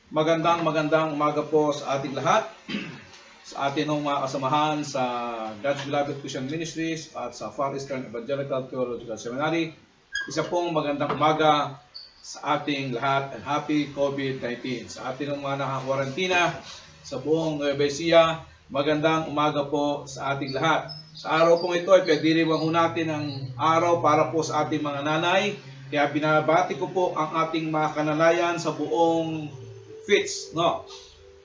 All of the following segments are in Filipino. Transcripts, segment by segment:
Magandang umaga po sa ating lahat, sa ating mga kasamahan sa God's Beloved Christian Ministries at sa Far Eastern Evangelical Theological Seminary. Isa pong magandang umaga sa ating lahat and happy COVID-19. Sa ating mga nakakwarantina sa buong Nueva Ecija, magandang umaga po sa ating lahat. Sa araw pong ito ay pagdiriwang natin ang araw para po sa ating mga nanay. Kaya binabati ko po ang ating mga kananayan sa buong FITS, no?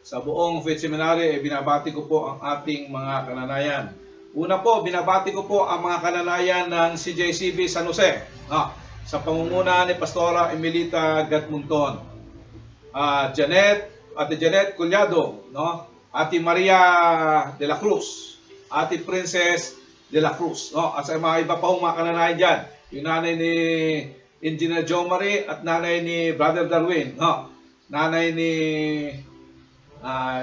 Sa buong FITS Seminary, binabati ko po ang ating mga kananayan. Una po, binabati ko po ang mga kananayan ng CJCB San Jose, no? Sa pangunguna ni Pastora Emilita Gatmunton, Ate Janet Collado, no? Ate Maria de la Cruz, Ate Princess de la Cruz, no? At sa mga iba pa hong mga kananayan dyan, yung nanay ni Engineer Joe Marie at nanay ni Brother Darwin, no? Nanay ni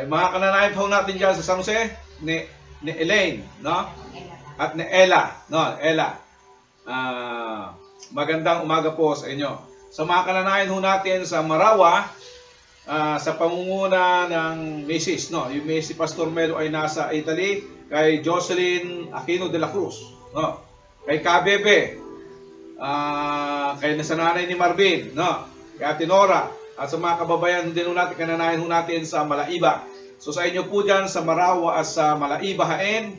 mga kananayan po natin dyan sa San Jose, ni Elaine, no? At ni Ella, no? Ella. Magandang umaga po sa inyo. Sa mga kananayan ho natin sa Marawa, sa pangunguna ng Mrs., no? Yung si Pastor Melo ay nasa Italy, kay Jocelyn Aquino de la Cruz, no? Kay Kabebe, kay nasananay ni Marvin, no? Kay Ate Nora, at sa mga kababayan din natin, kananayan natin sa Malaiba. So sa inyo po dyan sa Marawa at sa Malaiba, Haen,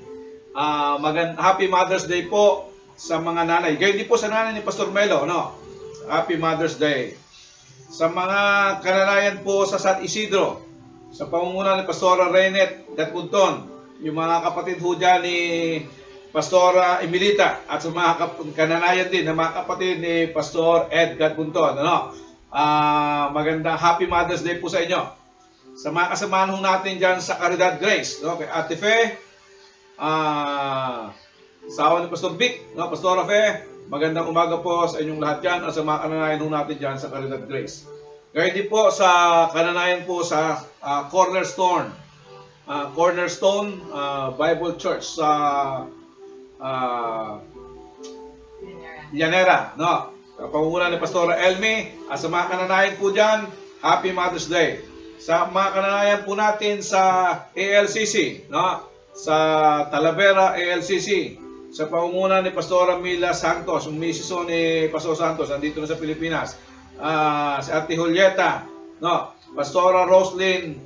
Happy Mother's Day po sa mga nanay. Gayon din po sa nanay ni Pastor Melo, no? Happy Mother's Day. Sa mga kananayan po sa San Isidro, sa pangunguna ni Pastora Renet Gatpunton, yung mga kapatid ho dyan ni Pastora Emilita, at sa mga kananayan din ng mga kapatid ni Pastor Ed Gatpunton, ano? Magandang Happy Mother's Day po sa inyo. Sa mga kasamahan natin dyan sa Caridad Grace, no? Kay Ate Fe, asawa ni Pastor Vic, no? Pastora Fe, magandang umaga po sa inyong lahat dyan at sa mga kananayan natin dyan sa Caridad Grace. Gaya din po sa kananayan po sa Cornerstone Bible Church sa Llanera, no? Pangunguna ni Pastora Elmi, at sa mga kananayan po dyan, Happy Mother's Day. Sa mga kananayan po natin sa ALCC, no? Sa Talavera ALCC, sa pangunguna ni Pastora Mila Santos, yung misis ni Pastor Santos, nandito na sa Pilipinas. Si Ate Julieta, no? Pastora Roslyn,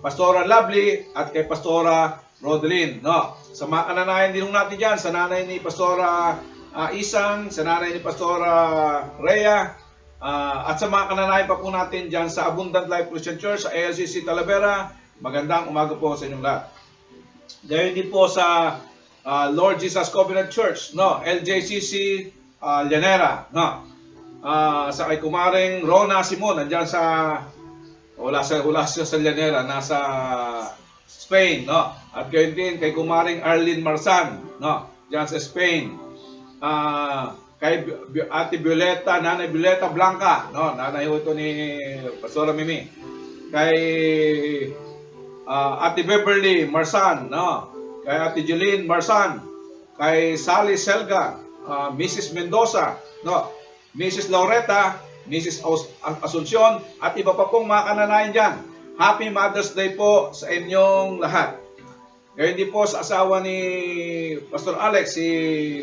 Pastora Lovely, at kay Pastora Rodeline, no? Sa mga kananayan din natin dyan, sa nanay ni Pastora Isang, sa nanay ni Pastora Rhea, at sa mga kananayan pa po natin dyan sa Abundant Life Christian Church, sa ALCC Talavera, magandang umaga po sa inyong lahat. Dahil din po sa Lord Jesus Covenant Church, no? LJCC Llanera, no? Sa kay kumaring Rona Simon, nandiyan sa wala siya sa Llanera, nasa Spain, no? At gayon din kay kumaring Arlene Marsan, no? Diyan sa Spain. Kay Ate Violeta, Nanay Violeta Blanca, no? Nanay ho ito ni Pastora Mimi. Kay Ate Beverly Marsan, no? Kay Ate Jeline Marsan, kay Sally Selga, Mrs. Mendoza, no? Mrs. Loretta, Mrs. Asuncion, at iba pa pong mga kananayan dyan. Happy Mother's Day po sa inyong lahat. Ngayon din po sa asawa ni Pastor Alex, si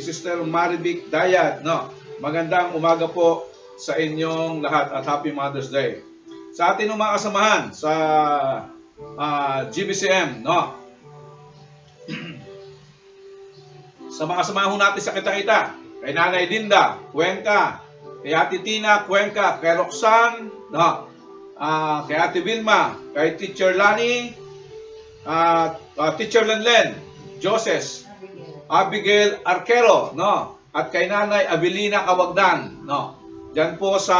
Sister Marivic Dayat, no? Magandang umaga po sa inyong lahat at Happy Mother's Day. Sa ating mga kasamahan sa GBCM, no? Sa mga kasamahan natin sa Kita-Kita, kay Nanay Linda Cuenca, kay Ate Tina Cuenca, kay Roxanne, no? Kay Ate Vilma, kay Teacher Lani, Teacher Lenlen, Joses, Abigail Arquero, no? At kay Nanay Abilina Kawagdan, no? Diyan po sa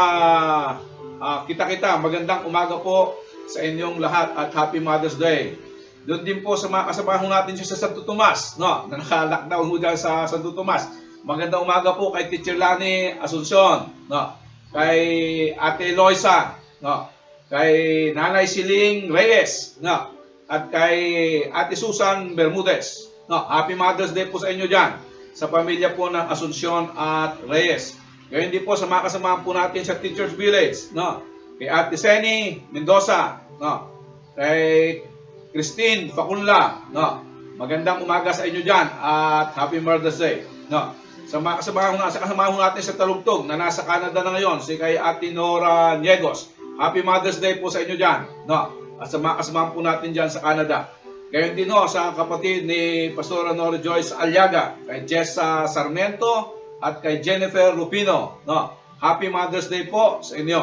Kita-Kita, magandang umaga po sa inyong lahat at Happy Mother's Day. Doon din po sa mga kasamahan natin sa Santo Tomas, no? Na naka-lockdown ho dyan sa Santo Tomas. Magandang umaga po kay Teacher Lani Asuncion, no? Kay Ate Loisa, no? Kay Nanay Siling Reyes, no? At kay Ate Susan Bermudez, no? Happy Mother's Day po sa inyo dyan, sa pamilya po ng Asuncion at Reyes. Ngayon din po sa mga kasamahan po natin sa Teachers Village, no? kay Ate Seni Mendoza, no? Kay Christine Facunla, no? Magandang umaga sa inyo dyan at Happy Mother's Day, no? Sa mga kasamahan natin sa Talugtog na nasa Canada na ngayon, si kay Ate Nora Niegos, Happy Mother's Day po sa inyo dyan, no? At sa mga kasamahan po natin dyan sa Canada. Gayon din no, sa kapatid ni Pastora Nora Joyce Aliaga, kay Jessa Sarmiento at kay Jennifer Rupino, no? Happy Mother's Day po sa inyo.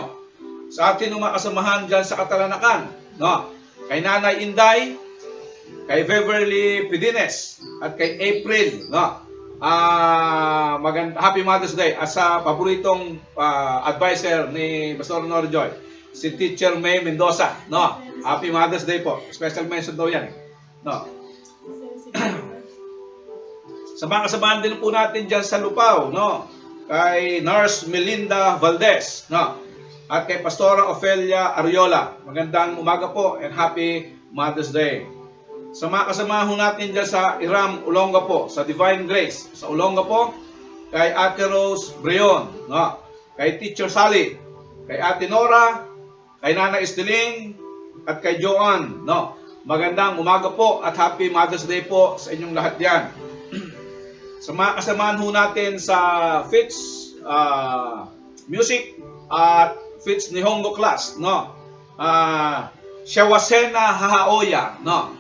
Sa atin mga kasamahan dyan sa Katalanakan, no? Kay Nanay Inday, kay Beverly Pidines, at kay April, no? Happy Mother's Day. At sa paboritong advisor ni Pastor Nora Joy, si Teacher May Mendoza, no? Happy Mother's Day po. Special mention daw yan, no? Sa mga kasamahan din po natin dyan sa Lupao, no? Kay Nurse Melinda Valdez, no? At kay Pastora Ofelia Ariola. Magandang umaga po and Happy Mother's Day. Sa mga kasamahan natin dyan sa Iram, Olongapo, sa Divine Grace, sa Olongapo, kay Ate Rose Breon, no? Kay Teacher Sally, kay Ate Nora, kay Nana Estiling, at kay Joanne, no? Magandang umaga po at Happy Mother's Day po sa inyong lahat yan. Sa mga kasamahan natin sa Fitz Music at Fitz Nihongo class, no? Shawasena Hahaoya, no?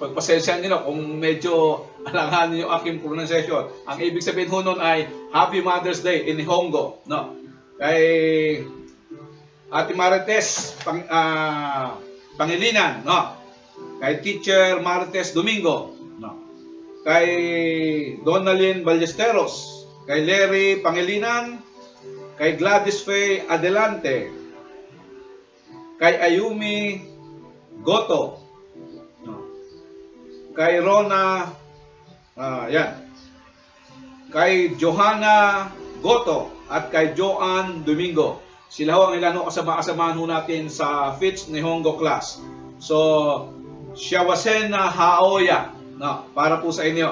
Pagpasensya niyo kung medyo alanganin yung aking pronunciation. Ang ibig sabihin ho nun ay Happy Mother's Day in Nihongo, no? Kay Ate Marites Pangilinan, no? Kay Teacher Marites Domingo, no? Kay Donalyn Ballesteros, kay Larry Pangilinan, kay Gladys Faye Adelante, kay Ayumi Goto, no? Kay Rona, yan, kay Johanna Goto, at kay Joanne Domingo. Sila ho ang ilan kasama-kasamahan ho natin sa Fitz Nihongo class. So, Shawasena Haoya, no, para po sa inyo.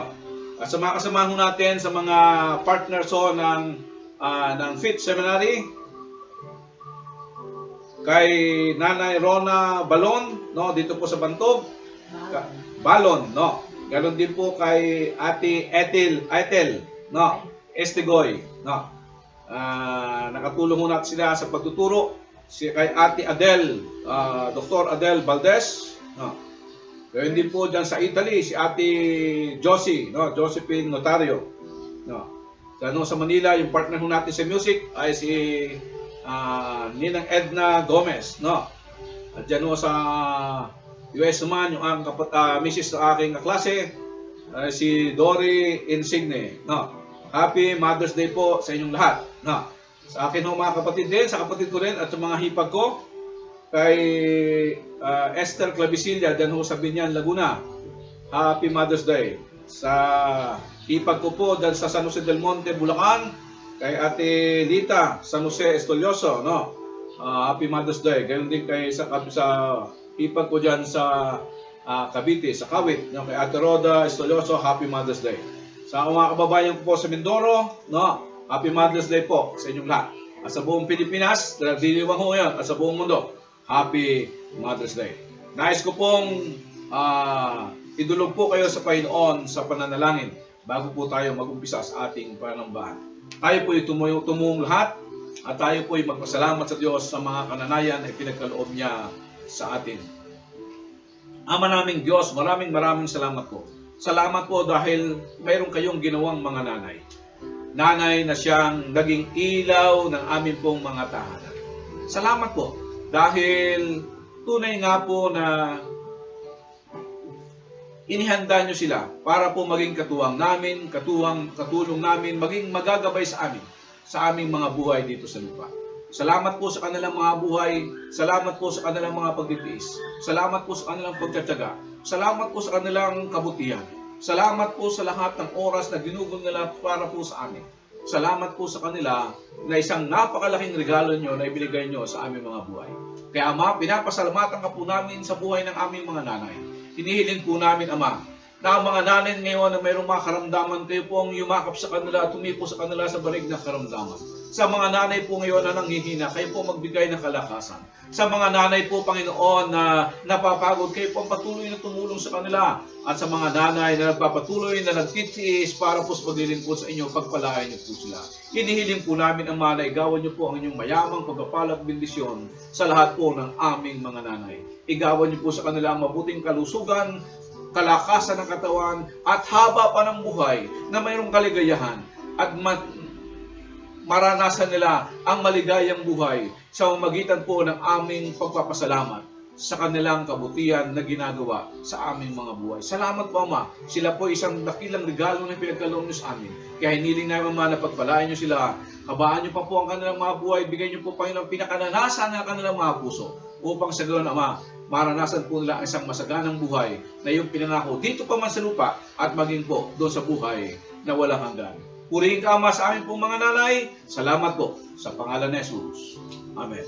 At sa mga kasamahan ho natin sa mga partners ho ng Fitz Seminary, kay Nanay Rona Balon, no, dito po sa Bantog. Balon, no. Ganon din po kay Ate Ethel, no, Estigoy, no. Nakatulong ho natin sila sa pagtuturo. Kay Ate Adel, Dr. Adel Valdez, no. Gayon din po dyan sa Italy, si Ate Josie, no, Josephine Notario, no. Sa Manila, yung partner ho natin sa music ay si Ninang Edna Gomez, no. At dyan ho sa US naman, yung misis na aking kaklase, si Dory Insigne, no. Happy Mother's Day po sa inyong lahat, no. Sa akin ho mga kapatid din, sa kapatid ko rin at sa mga hipag ko, kay Esther Clavicilla, dyan ho sa Binyan, Laguna, Happy Mother's Day. Sa hipag ko po dyan sa San Jose del Monte, Bulacan, kay Ate Lita San Jose Estolioso, no. Happy Mother's Day. Gayon din kay sa hipag ko dyan sa Cavite, sa Kawit, no, kay Ate Roda Estolioso, Happy Mother's Day. Sa mga kababayan ko po sa Mindoro, no, Happy Mother's Day po sa inyong lahat. At sa buong Pilipinas, diniwang ho yan, at sa buong mundo, Happy Mother's Day. Nais ko pong idulog po kayo sa Panginoon sa pananalangin bago po tayo mag-umpisa sa ating panambahan. Tayo po tumulong lahat at tayo po magpasalamat sa Diyos sa mga kananayan na pinagkaloob niya sa atin. Ama naming Diyos, maraming salamat po. Salamat po dahil mayroon kayong ginawang mga nanay. Nanay na siyang naging ilaw ng aming pong mga tahanan. Salamat po dahil tunay nga po na inihanda nyo sila para po maging katuwang namin, katulong namin, maging magagabay sa aming mga buhay dito sa lupa. Salamat po sa kanilang mga buhay, salamat po sa kanilang mga pagtitiis, salamat po sa kanilang pagtsatsaga, salamat po sa kanilang kabutihan, salamat po sa lahat ng oras na ginugol nila para po sa amin. Salamat po sa kanila na isang napakalaking regalo nyo na ibinigay nyo sa aming mga buhay. Kaya Ama, pinapasalamatan ka po namin sa buhay ng aming mga nanay. Hinihilin po namin, Ama, na ang mga nanay ngayon na mayroong mga karamdaman, kayo po ang yumakap sa kanila at tumipo sa kanila sa barig ng karamdaman. Sa mga nanay po ngayon na nanghihina, kayo po magbigay ng kalakasan. Sa mga nanay po, Panginoon, na napapagod, kayo po ang patuloy na tumulong sa kanila. At sa mga nanay na nagpapatuloy na nagtitiis para po sa paglilingkod sa inyo, pagpalain niyo po sila. Hinihiling po namin ang mana, igawan niyo po ang inyong mayamang pagpapalag bendisyon sa lahat po ng aming mga nanay. Igawan niyo po sa kanila ang mabuting kalusugan, kalakasan ng katawan, at haba pa ng buhay na mayroong kaligayahan at maranasan nila ang maligayang buhay sa pamamagitan po ng aming pagpapasalamat sa kanilang kabutihan na ginagawa sa aming mga buhay. Salamat po, Ama. Sila po isang dakilang regalo na pinagkaloob niyo sa amin. Kaya hiniling namin, Ama, na pagpalain niyo sila. Habaan niyo pa po ang kanilang mga buhay. Bigyan niyo po, Panginoon, pinakananasan ng kanilang mga puso. Upang sa ganoon, Ama, maranasan po nila isang masaganang buhay na iyong pinangako dito pa man sa lupa at maging po doon sa buhay na walang hanggan. Purihin ka, Ama, sa amin pong mga nanay. Salamat po sa pangalan ni Jesus. Amen.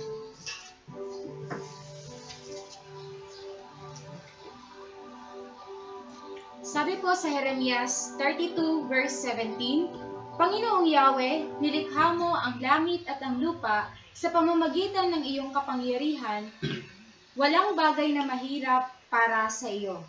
Sabi po sa Jeremias 32 verse 17, Panginoong Yahweh, nilikha mo ang langit at ang lupa sa pamamagitan ng iyong kapangyarihan. Walang bagay na mahirap para sa iyo.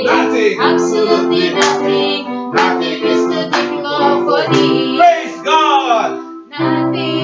Nothing. Absolutely nothing. Nothing is too difficult for thee. Praise God. Nothing.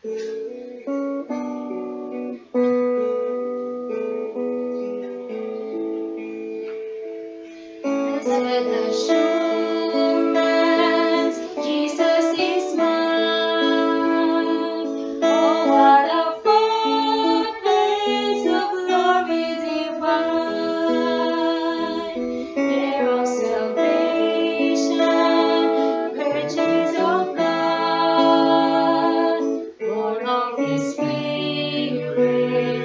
Blessed assurance, Jesus is mine. Oh, what a foretaste of glory divine, heir of salvation, purchase of God, born of His Spirit,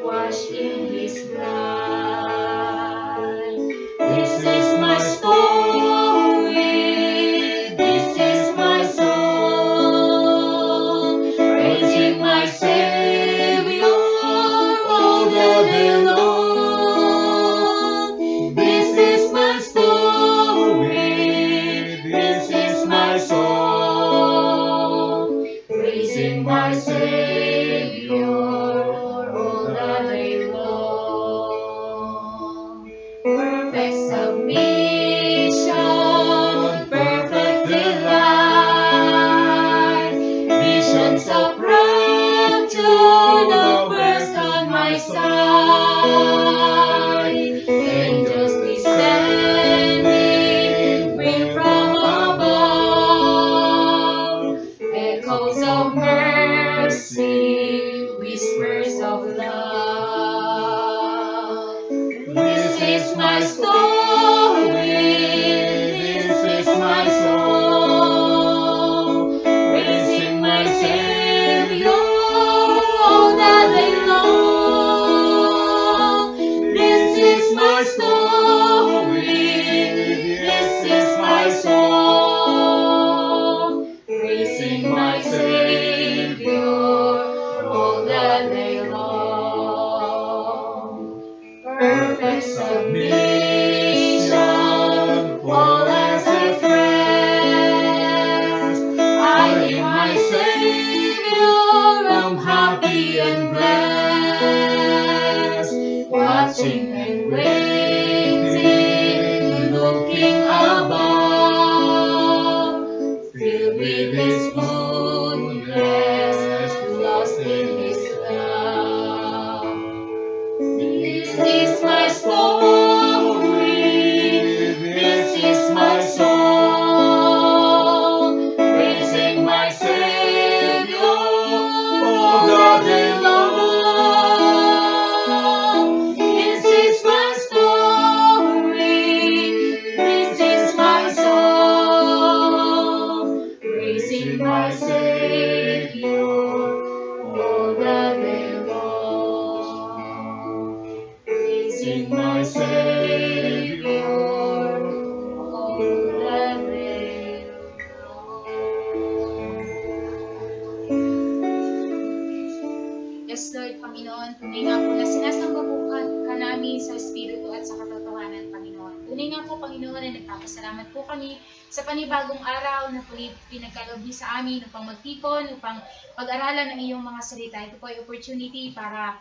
washed in His blood. This is my story, this is my song, praising my Savior all the day long. This is my story, this is my song, praising my Savior all the day long. Perfect submission, perfect delight, visions of rapture now burst on my sight. Angels descending, bring from above, echoes of mercy, whispers of love. This is my story, this is my song, praising my Savior all the day long. This is my story, this is my song, praising my Savior all the day long. Perfect submission, all as at rest. I in my Savior am happy and blessed, watching and waiting, looking above, filled with His goodness, lost in His love. This is my story, this is my song, praising my Savior all the day long. This is my story, this is my song, praising my Savior all the day long. Praising my Savior all the day long. Yes, Lord, Panginoon, tunay nga po na sinasamba po ka namin sa Espiritu at sa katotohanan, Panginoon. Tunay nga po, Panginoon, na nagpapasalamat po kami sa panibagong araw na pinagkaloob niyo sa amin upang magtipon, upang pag-aralan ang iyong mga salita. Ito po ay opportunity para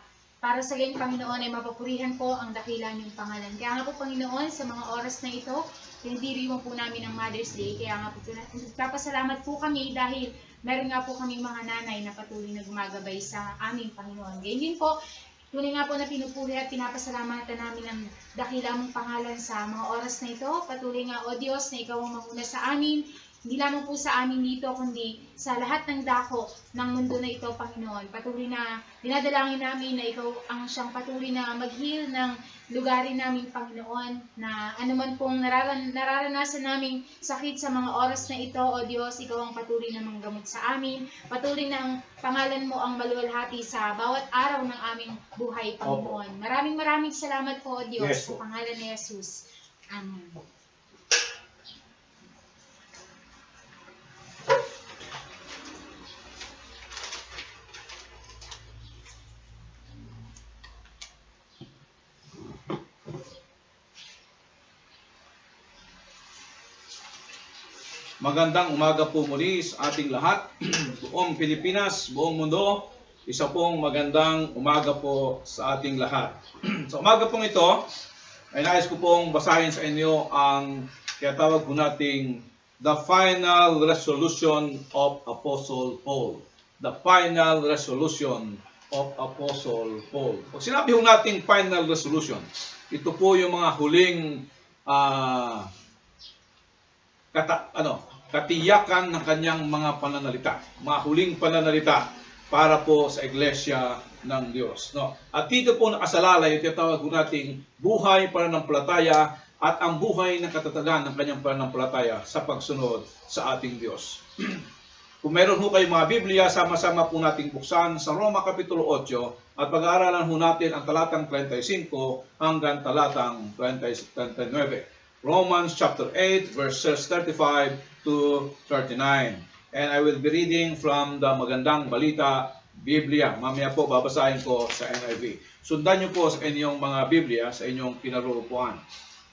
sa ganyan, Panginoon, ay mapupurihan po ang dakilan niyong pangalan. Kaya nga po, Panginoon, sa mga oras na ito, pinagdiriwang po namin ang Mother's Day. Kaya nga po, nagpapasalamat po kami dahil meron nga po kaming mga nanay na patuloy na gumagabay sa aming Panginoon. Ganyan din po, tunay nga po na pinupuri at pinapasalamatan namin ang dakila mong pangalan sa mga oras na ito. Patuloy nga, O Diyos, na Ikaw ang manguna sa amin. Hindi lamang po sa amin dito, kundi sa lahat ng dako ng mundo na ito, Panginoon. Patuloy na dinadalangin namin na Ikaw ang siyang patuloy na mag-heal ng lugarin namin, Panginoon, na anuman pong nararanasan naming sakit sa mga oras na ito, O Diyos, Ikaw ang patuloy na manggamot sa amin. Patuloy na ang pangalan mo ang maluwalhati sa bawat araw ng aming buhay, Panginoon. Maraming salamat po, O Diyos, Yes, sa pangalan ni Jesus. Amen. Magandang umaga po muli sa ating lahat, buong Pilipinas, buong mundo. Isa pong magandang umaga po sa ating lahat. Sa umaga pong ito, ay nais ko pong basahin sa inyo ang tinatawag po nating The Final Resolution of Apostle Paul. the final resolution of Apostle Paul. Pag sinabi ho nating final resolution, ito po yung mga huling katiyakan ng kanyang mga pananalita, mga huling pananalita para po sa iglesia ng Diyos. No? At dito po nakasalalay yung tinatawag po nating buhay pananampalataya at ang buhay ng katatagan ng kanyang pananampalataya sa pagsunod sa ating Diyos. Kung meron ho kayong mga Biblia, sama-sama po nating buksan sa Roma Kapitulo 8 at pag-aaralan ho natin ang talatang 35 hanggang talatang 39. Romans chapter 8 verses 35 to 39. And I will be reading from the Magandang Balita Biblia. Mamaya po babasahin ko sa NIV. Sundan niyo po sa inyong mga Biblia sa inyong kinarupuan.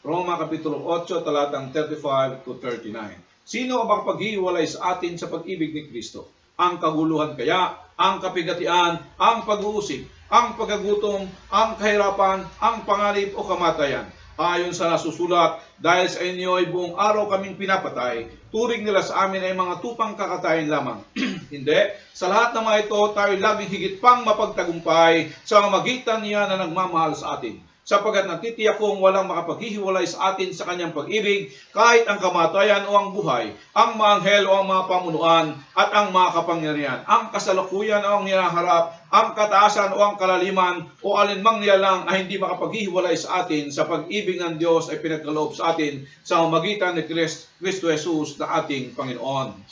Roma Kapitulo 8 talatang 35 to 39. Sino ang makapaghiwalay sa atin sa pag-ibig ni Kristo? Ang kaguluhan kaya, ang kapigatian, ang pag-uusig, ang pagkagutom, ang kahirapan, ang panganib o kamatayan. Ayon sa nasusulat, dahil sa inyo ay buong araw kaming pinapatay, turing nila sa amin ay mga tupang kakatayin lamang. Hindi. Sa lahat ng mga ito, tayo laging higit pang mapagtagumpay sa magitan niya na nagmamahal sa atin. Sapagkat nagtitiyak kong walang makapaghihiwalay sa atin sa kanyang pag-ibig, kahit ang kamatayan o ang buhay, ang mga anghel o ang mga pamunuan, at ang mga kapangyarihan, ang kasalukuyan o ang hinaharap, ang kataasan o ang kalaliman, o alinmang nilalang ay hindi makapaghihiwalay sa atin sa pag-ibig ng Diyos ay pinagkaloob sa atin sa magitan ni Kristo Jesus na ating Panginoon.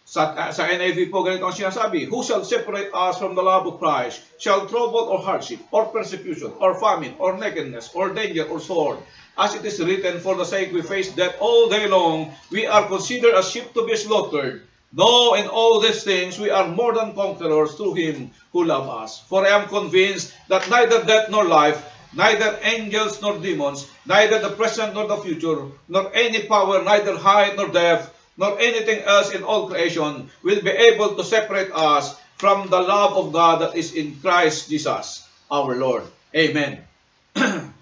Sa NIV po, ganito ang sinasabi, who shall separate us from the love of Christ? Shall trouble or hardship, or persecution, or famine, or nakedness, or danger, or sword? As it is written, for the sake we face death all day long, we are considered as sheep to be slaughtered. No, in all these things we are more than conquerors through Him who loved us. For I am convinced that neither death nor life, neither angels nor demons, neither the present nor the future, nor any power, neither height nor depth, nor anything else in all creation will be able to separate us from the love of God that is in Christ Jesus, our Lord. Amen.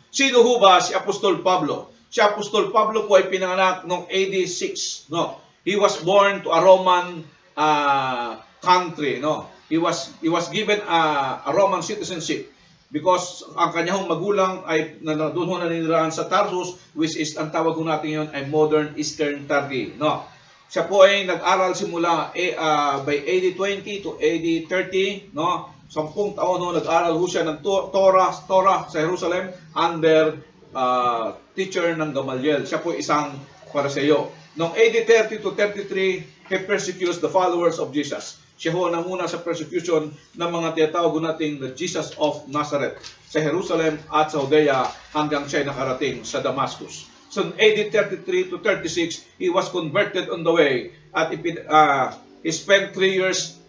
Sino ho ba si Apostol Pablo? Si Apostol Pablo po ay pinanganak noong AD 6. No? He was born to a Roman country. No? He was given a Roman citizenship because ang kanyang magulang ay doon ho naninirahan sa Tarsus, which is ang tawag ho natin yun ay modern Eastern Turkey. No? Siya po ay nag-aral simula by AD 20 to AD 30, no? 10 taon no, nag-aral ho siya ng Torah sa Jerusalem under teacher ng Gamaliel. Siya po isang Pariseo. Noong AD 30 to 33, he persecutes the followers of Jesus. Siya ho nanguna sa persecution ng mga tinatawag nating the Jesus of Nazareth sa Jerusalem at sa Judea hanggang siya nakarating sa Damascus. So in AD 33 to 36, he was converted on the way at he spent 3 years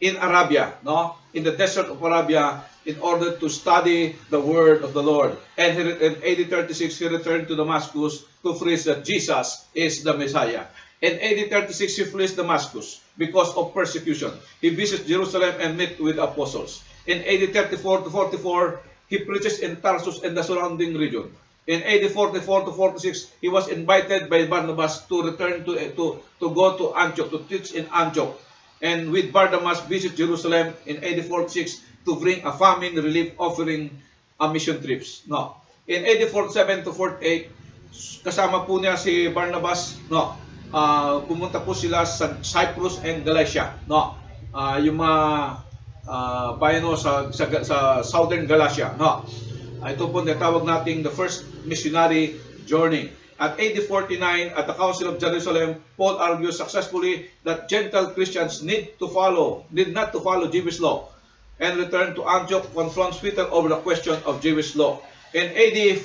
in Arabia, no? In the desert of Arabia in order to study the word of the Lord. And in AD 36, he returned to Damascus to preach that Jesus is the Messiah. In AD 36, he flees Damascus because of persecution. He visits Jerusalem and meets with apostles. In AD 34 to 44, he preaches in Tarsus and the surrounding region. In AD 44 to 46, he was invited by Barnabas to return to go to Antioch, to teach in Antioch. And with Barnabas, visit Jerusalem in AD 46 to bring a famine relief offering a mission trips. No. In AD 47 to 48, kasama po niya si Barnabas, no. Pumunta po sila sa Cyprus and Galatia, no. Yung mga bayan sa Southern Galatia, no. Ito po natawag nating the first missionary journey. At AD 49, at the Council of Jerusalem, Paul argues successfully that Gentile Christians need not to follow Jewish law, and return to Antioch, confronts Peter over the question of Jewish law. In AD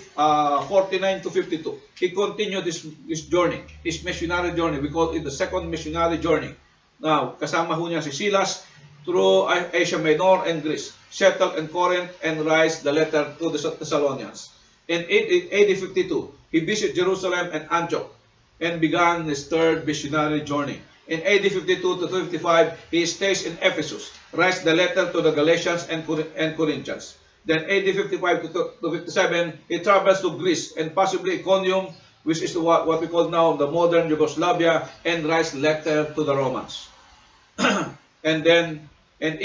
49 to 52, he continued his journey, his missionary journey. We call it the second missionary journey. Now, kasama ho niya si Silas through Asia Minor and Greece, settled in Corinth, and writes the letter to the Thessalonians. In AD 52, he visited Jerusalem and Antioch and began his third missionary journey. In AD 52 to 55, he stays in Ephesus, writes the letter to the Galatians and Corinthians. Then AD 55 to 57, he travels to Greece and possibly Iconium, which is what we call now the modern Yugoslavia, and writes letter to the Romans. And then in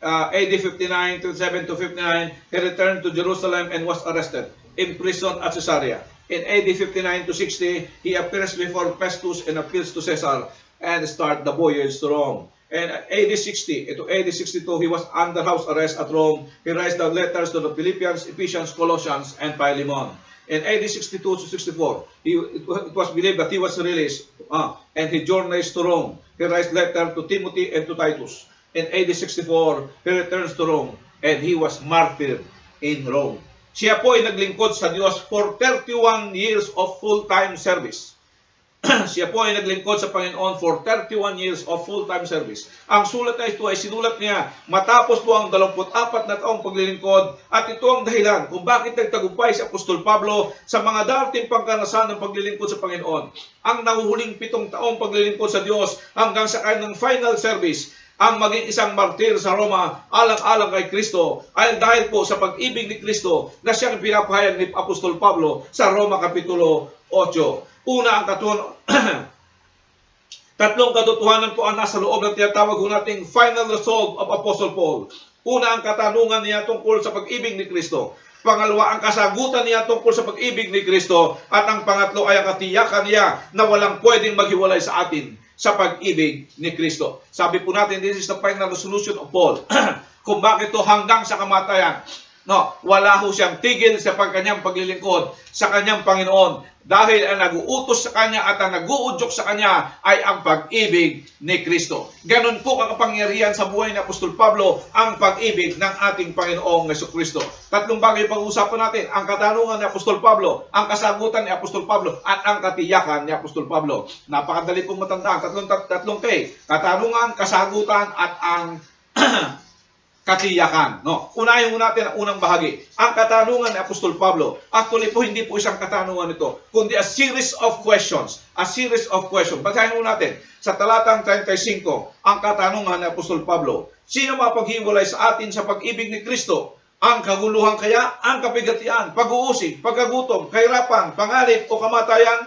AD 59 to 7 to 59, he returned to Jerusalem and was arrested, imprisoned at Caesarea. In AD 59 to 60, he appears before Festus and appeals to Caesar and start the voyage to Rome. And AD 60 to AD 62, he was under house arrest at Rome. He writes the letters to the Philippians, Ephesians, Colossians, and Philemon. In AD 62 to 64, it was believed that he was released and he journeys to Rome. He writes letter to Timothy and to Titus. In AD 64, he returns to Rome and he was martyred in Rome. Siya po ay naglingkod sa Diyos for 31 years of full-time service. Siya po ay naglingkod sa Panginoon for 31 years of full-time service. Ang sulat na ito ay sinulat niya matapos po ang 24 na taong paglilingkod at ito ang dahilan kung bakit nagtagumpay si Apostol Pablo sa mga dating pangkarasan ng paglilingkod sa Panginoon. Ang nahuhuling 7 taong paglilingkod sa Diyos hanggang sa kanyang final service, ang maging isang martir sa Roma alang-alang kay Kristo ay dahil po sa pag-ibig ni Kristo na siyang pinapahayag ni Apostol Pablo sa Roma Kapitulo 8. Una, ang tatlong katotohanan po ang nasa loob ng tinatawag ko nating final resolve of Apostle Paul. Una, ang katanungan niya tungkol sa pag-ibig ni Kristo. Pangalawa, ang kasagutan niya tungkol sa pag-ibig ni Kristo. At ang pangatlo ay ang katiyakan niya na walang pwedeng maghiwalay sa atin sa pag-ibig ni Kristo. Sabi po natin, this is the final resolution of Paul. Kung bakit to hanggang sa kamatayan. No, wala ho siyang tigil sa kanyang paglilingkod sa kanyang Panginoon dahil ang nag-uutos sa kanya at ang nag-uudyok sa kanya ay ang pag-ibig ni Kristo. Ganon po kakapangyarihan sa buhay ni Apostol Pablo ang pag-ibig ng ating Panginoong Jesucristo. Tatlong bagay pag-uusapan natin, ang katanungan ni Apostol Pablo, ang kasagutan ni Apostol Pablo, at ang katiyakan ni Apostol Pablo. Napakadali pong matandaan, tatlong K, katanungan, kasagutan, at ang katiyakan. No? Unahin mo natin ang unang bahagi. Ang katanungan ni Apostol Pablo. Actually po, hindi po isang katanungan ito, kundi a series of questions. A series of questions. Basahin mo natin. Sa talatang 35, ang katanungan ni Apostol Pablo. Sino mapaghiwalay sa atin sa pag-ibig ni Kristo? Ang kaguluhan kaya, ang kapigatian, pag-uusig, pagkagutom, kahirapan, panganib o kamatayan?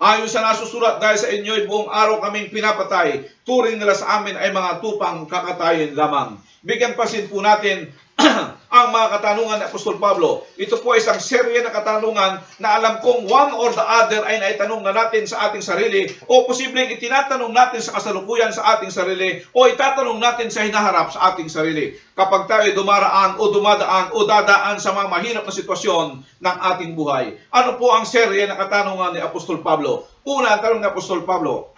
Ayon sa nasusulat, dahil sa inyo'y buong araw kaming pinapatay, turing nila sa amin ay mga tupang kakatayin lamang. Bigyan pasin po natin ang mga katanungan ni Apostol Pablo. Ito po ay isang serye na katanungan na alam kong one or the other ay naitanong na natin sa ating sarili o posibleng itinatanong natin sa kasalukuyan sa ating sarili o itatanong natin sa hinaharap sa ating sarili kapag tayo dumaraan o dumadaan o dadaan sa mga mahirap na sitwasyon ng ating buhay. Ano po ang serye na katanungan ni Apostol Pablo? Una, ang tanong ni Apostol Pablo,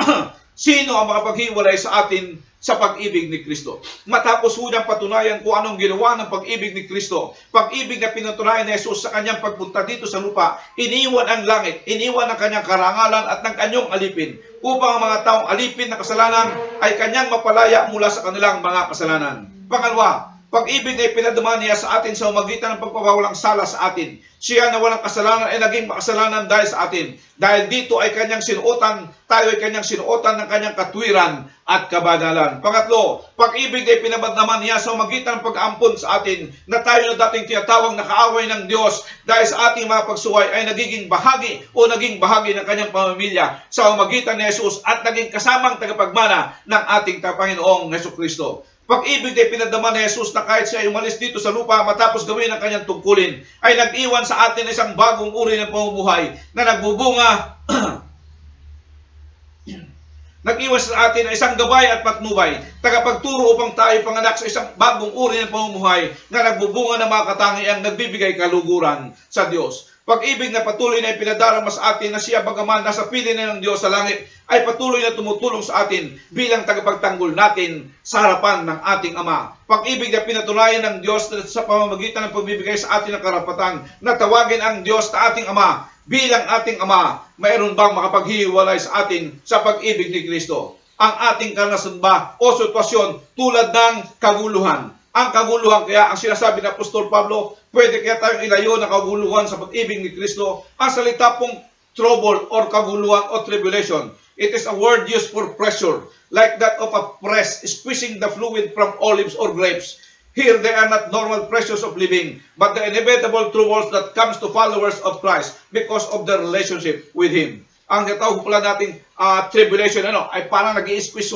sino ang makapaghiwalay sa atin sa pag-ibig ni Kristo? Matapos po niyang patunayan kung anong ginawa ng pag-ibig ni Kristo, pag-ibig na pinatunayan ni Jesus sa kanyang pagpunta dito sa lupa, iniwan ang langit, iniwan ang kanyang karangalan at ng kanyang alipin, upang ang mga taong alipin na kasalanan ay kanyang mapalaya mula sa kanilang mga kasalanan. Pangalawa, pag-ibig na ipinadama niya sa atin sa umagitan ng pagpapawalang sala sa atin. Siya na walang kasalanan ay naging makasalanan dahil sa atin. Dahil dito ay kanyang sinuotan, tayo ay kanyang sinuotan ng kanyang katwiran at kabanalan. Pangatlo, pag-ibig na ipinadama niya sa umagitan ng pag-aampon sa atin, na tayo na dating tinatawag na kaaway ng Diyos dahil sa ating mga pagsuway ay nagiging bahagi o naging bahagi ng kanyang pamilya sa umagitan ni Jesus at naging kasamang tagapagmana ng ating Panginoong Jesucristo. Pag-ibig na pinadama ni Jesus na kahit siya ay umalis dito sa lupa matapos gawin ang kanyang tungkulin, ay nag-iwan sa atin isang bagong uri ng pamumuhay na nagbubunga. Nag-iwan sa atin ay isang gabay at patnubay, tagapagturo upang tayo panganak sa isang bagong uri ng pamumuhay na nagbubunga ng mga katangiang nagbibigay kaluguran sa Diyos. Pag-ibig na patuloy na ipinadarama sa atin na siya bagaman nasa piling na ng Diyos sa langit ay patuloy na tumutulong sa atin bilang tagapagtanggol natin sa harapan ng ating Ama. Pag-ibig na pinatunayan ng Diyos sa pamamagitan ng pagbibigay sa atin ng karapatan na tawagin ang Diyos na ating Ama bilang ating Ama. Mayroon bang makapaghiwalay sa atin sa pag-ibig ni Kristo? Ang ating karanasan ba o sitwasyon tulad ng kaguluhan? Ang kaguluhan, kaya ang sinasabi ng Apostol Pablo, pwede kaya tayong ilayo ng kaguluhan sa pag-ibig ni Kristo. Ang salita pong trouble or kaguluhan or tribulation, it is a word used for pressure, like that of a press squeezing the fluid from olives or grapes. Here they are not normal pressures of living, but the inevitable troubles that comes to followers of Christ because of their relationship with Him. ang tinatawag pala nating tribulation, ay parang nag-i-squeeze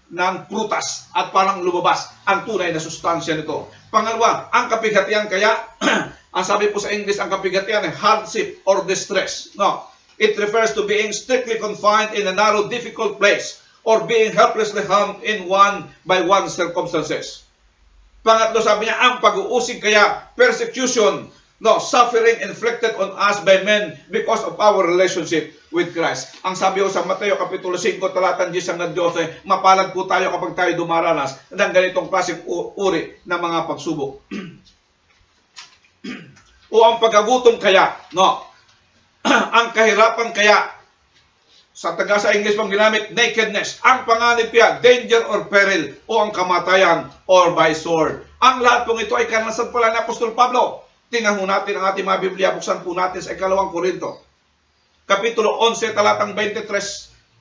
ng prutas at parang lumabas ang tunay na sustansya nito. Pangalawa, ang kapighatian kaya, ang sabi po sa English, ang kapighatian ay hardship or distress. No, it refers to being strictly confined in a narrow, difficult place or being helplessly harmed in by one's circumstances. Pangatlo, sabi niya, ang pag-uusig kaya, persecution, suffering inflicted on us by men because of our relationship with Christ. Ang sabi ko sa Mateo Kapitulo 5, talatang 10 hanggang 12, mapalad po tayo kapag tayo dumaranas ng ganitong klaseng uri ng mga pagsubok. O ang pagkagutom kaya, ang kahirapan kaya, sa English pang ginamit, nakedness, ang panganib kaya, danger or peril, o ang kamatayan or by sword. Ang lahat pong ito ay karanasan pala ni Apostol Pablo. Tingnan mo natin ang ating mga Biblia, buksan po natin sa 2 Korinto. Kapitulo 11, talatang 23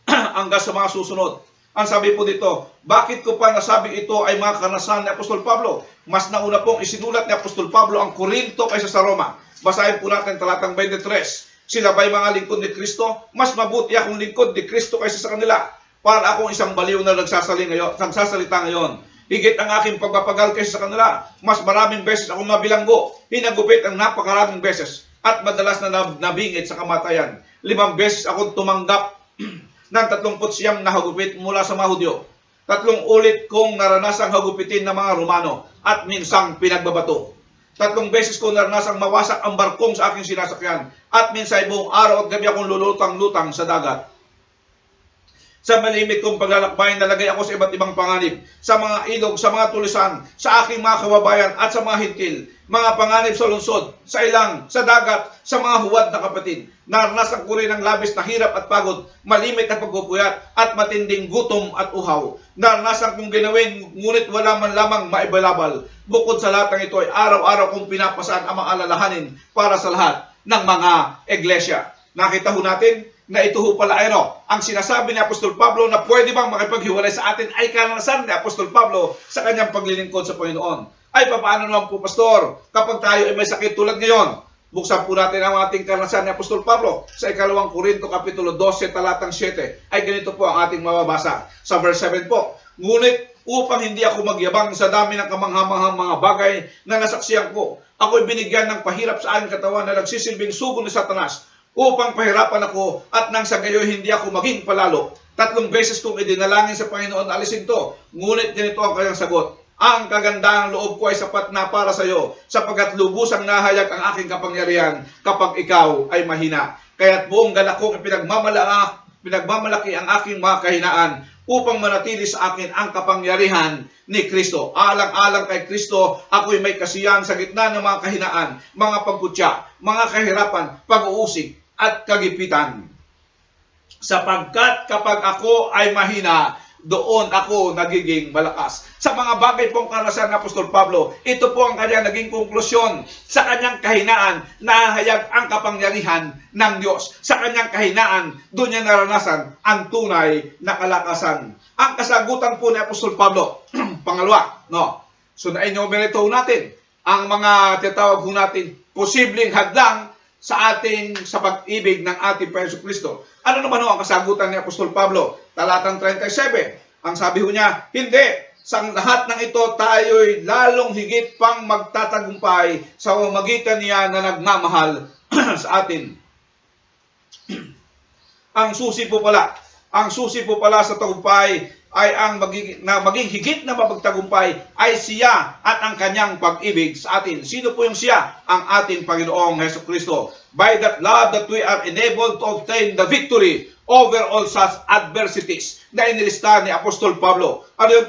hanggang sa mga susunod. Ang sabi po dito, bakit ko pa nasabi ito ay mga karanasan ni Apostol Pablo? Mas nauna pong isinulat ni Apostol Pablo ang Korinto kaysa sa Roma. Basahin po natin talatang 23. Sila ba'y mga lingkod ni Kristo? Mas mabuti akong lingkod ni Kristo kaysa sa kanila. Para akong isang baliw na nagsasalita ngayon. Higit ang aking pagpapagal kaysa sa kanila. Mas maraming beses akong mabilanggo. Hinagupit ang napakaraming beses. At madalas na nabingit sa kamatayan. 5 beses akong tumanggap ng 39 na hagupit mula sa mga Hudyo. 3 ulit kong naranasang hagupitin ng mga Romano. At minsang pinagbabato. 3 beses ko naranasang mawasak ang barkong sa aking sinasakyan. At minsan buong araw at gabi akong lulutang-lutang sa dagat. Sa malimit kong paglalakbay, nalagay ako sa iba't ibang panganib, sa mga ilog, sa mga tulisan, sa aking mga kababayan at sa mga hintil, mga panganib sa lungsod, sa ilang, sa dagat, sa mga huwad na kapatid. Naranasan ko rin ang labis na hirap at pagod, malimit na pagpupuyat at matinding gutom at uhaw. Naranasan kong ginawin, ngunit wala man lamang maibalabal. Bukod sa lahat ng ito ay araw-araw kong pinapasaan ang mga alalahanin para sa lahat ng mga iglesia. Nakita ho natin na ito ho pala ang sinasabi ni Apostol Pablo na pwede bang makipaghiwalay sa atin ay karanasan ni Apostol Pablo sa kanyang paglilingkod sa Panginoon. Ay paano naman po, Pastor, kapag tayo ay may sakit tulad ngayon? Buksan po natin ang ating karanasan ni Apostol Pablo sa 2 Korinto Kapitulo 12, talatang 7. Ay ganito po ang ating mababasa. Sa verse 7 po, ngunit upang hindi ako magyabang sa dami ng kamanghamanghang mga bagay na nasaksiyan ko, ako'y binigyan ng pahirap sa aking katawan na nagsisilbing sugo ni Satanas, upang pahirapan ako at nang sa gayon hindi ako maging palalo. 3 beses kong idinalangin sa Panginoon na alisin to, ngunit ganito ang kanyang sagot. Ang kagandahang loob ko ay sapat na para sa iyo, sapagkat lubusang nahayag ang aking kapangyarihan kapag ikaw ay mahina. Kaya't buong galak kong pinagmamalaki ang aking mga kahinaan upang manatili sa akin ang kapangyarihan ni Kristo. Alang-alang kay Kristo, ako'y may kasiyahan sa gitna ng mga kahinaan, mga pagkutya, mga kahirapan, pag-uusig, at kagipitan. Sapagkat kapag ako ay mahina, doon ako nagiging malakas. Sa mga bagay pong karanasan ng Apostol Pablo, ito po ang kanyang naging konklusyon. Sa kanyang kahinaan, nahayag ang kapangyarihan ng Diyos. Sa kanyang kahinaan, doon niya naranasan ang tunay na kalakasan. Ang kasagutan po ni Apostol Pablo, pangalawa, sunain niyo merito natin, ang mga tinatawag po natin, posibleng hadlang sa pag-ibig ng ating Panginoon Kristo. Ano naman ang kasagutan ni Apostol Pablo? Talatang 37. Ang sabi niya, hindi. Sa lahat ng ito, tayo'y lalong higit pang magtatagumpay sa pamamagitan niya na nagmamahal sa atin. Ang susi po pala sa tagumpay ay maging higit na mapagtagumpay ay siya at ang kanyang pag-ibig sa atin. Sino po yung siya? Ang ating Panginoong Hesukristo. By that love that we are enabled to obtain the victory over all such adversities na inilista ni Apostol Pablo. Ano yung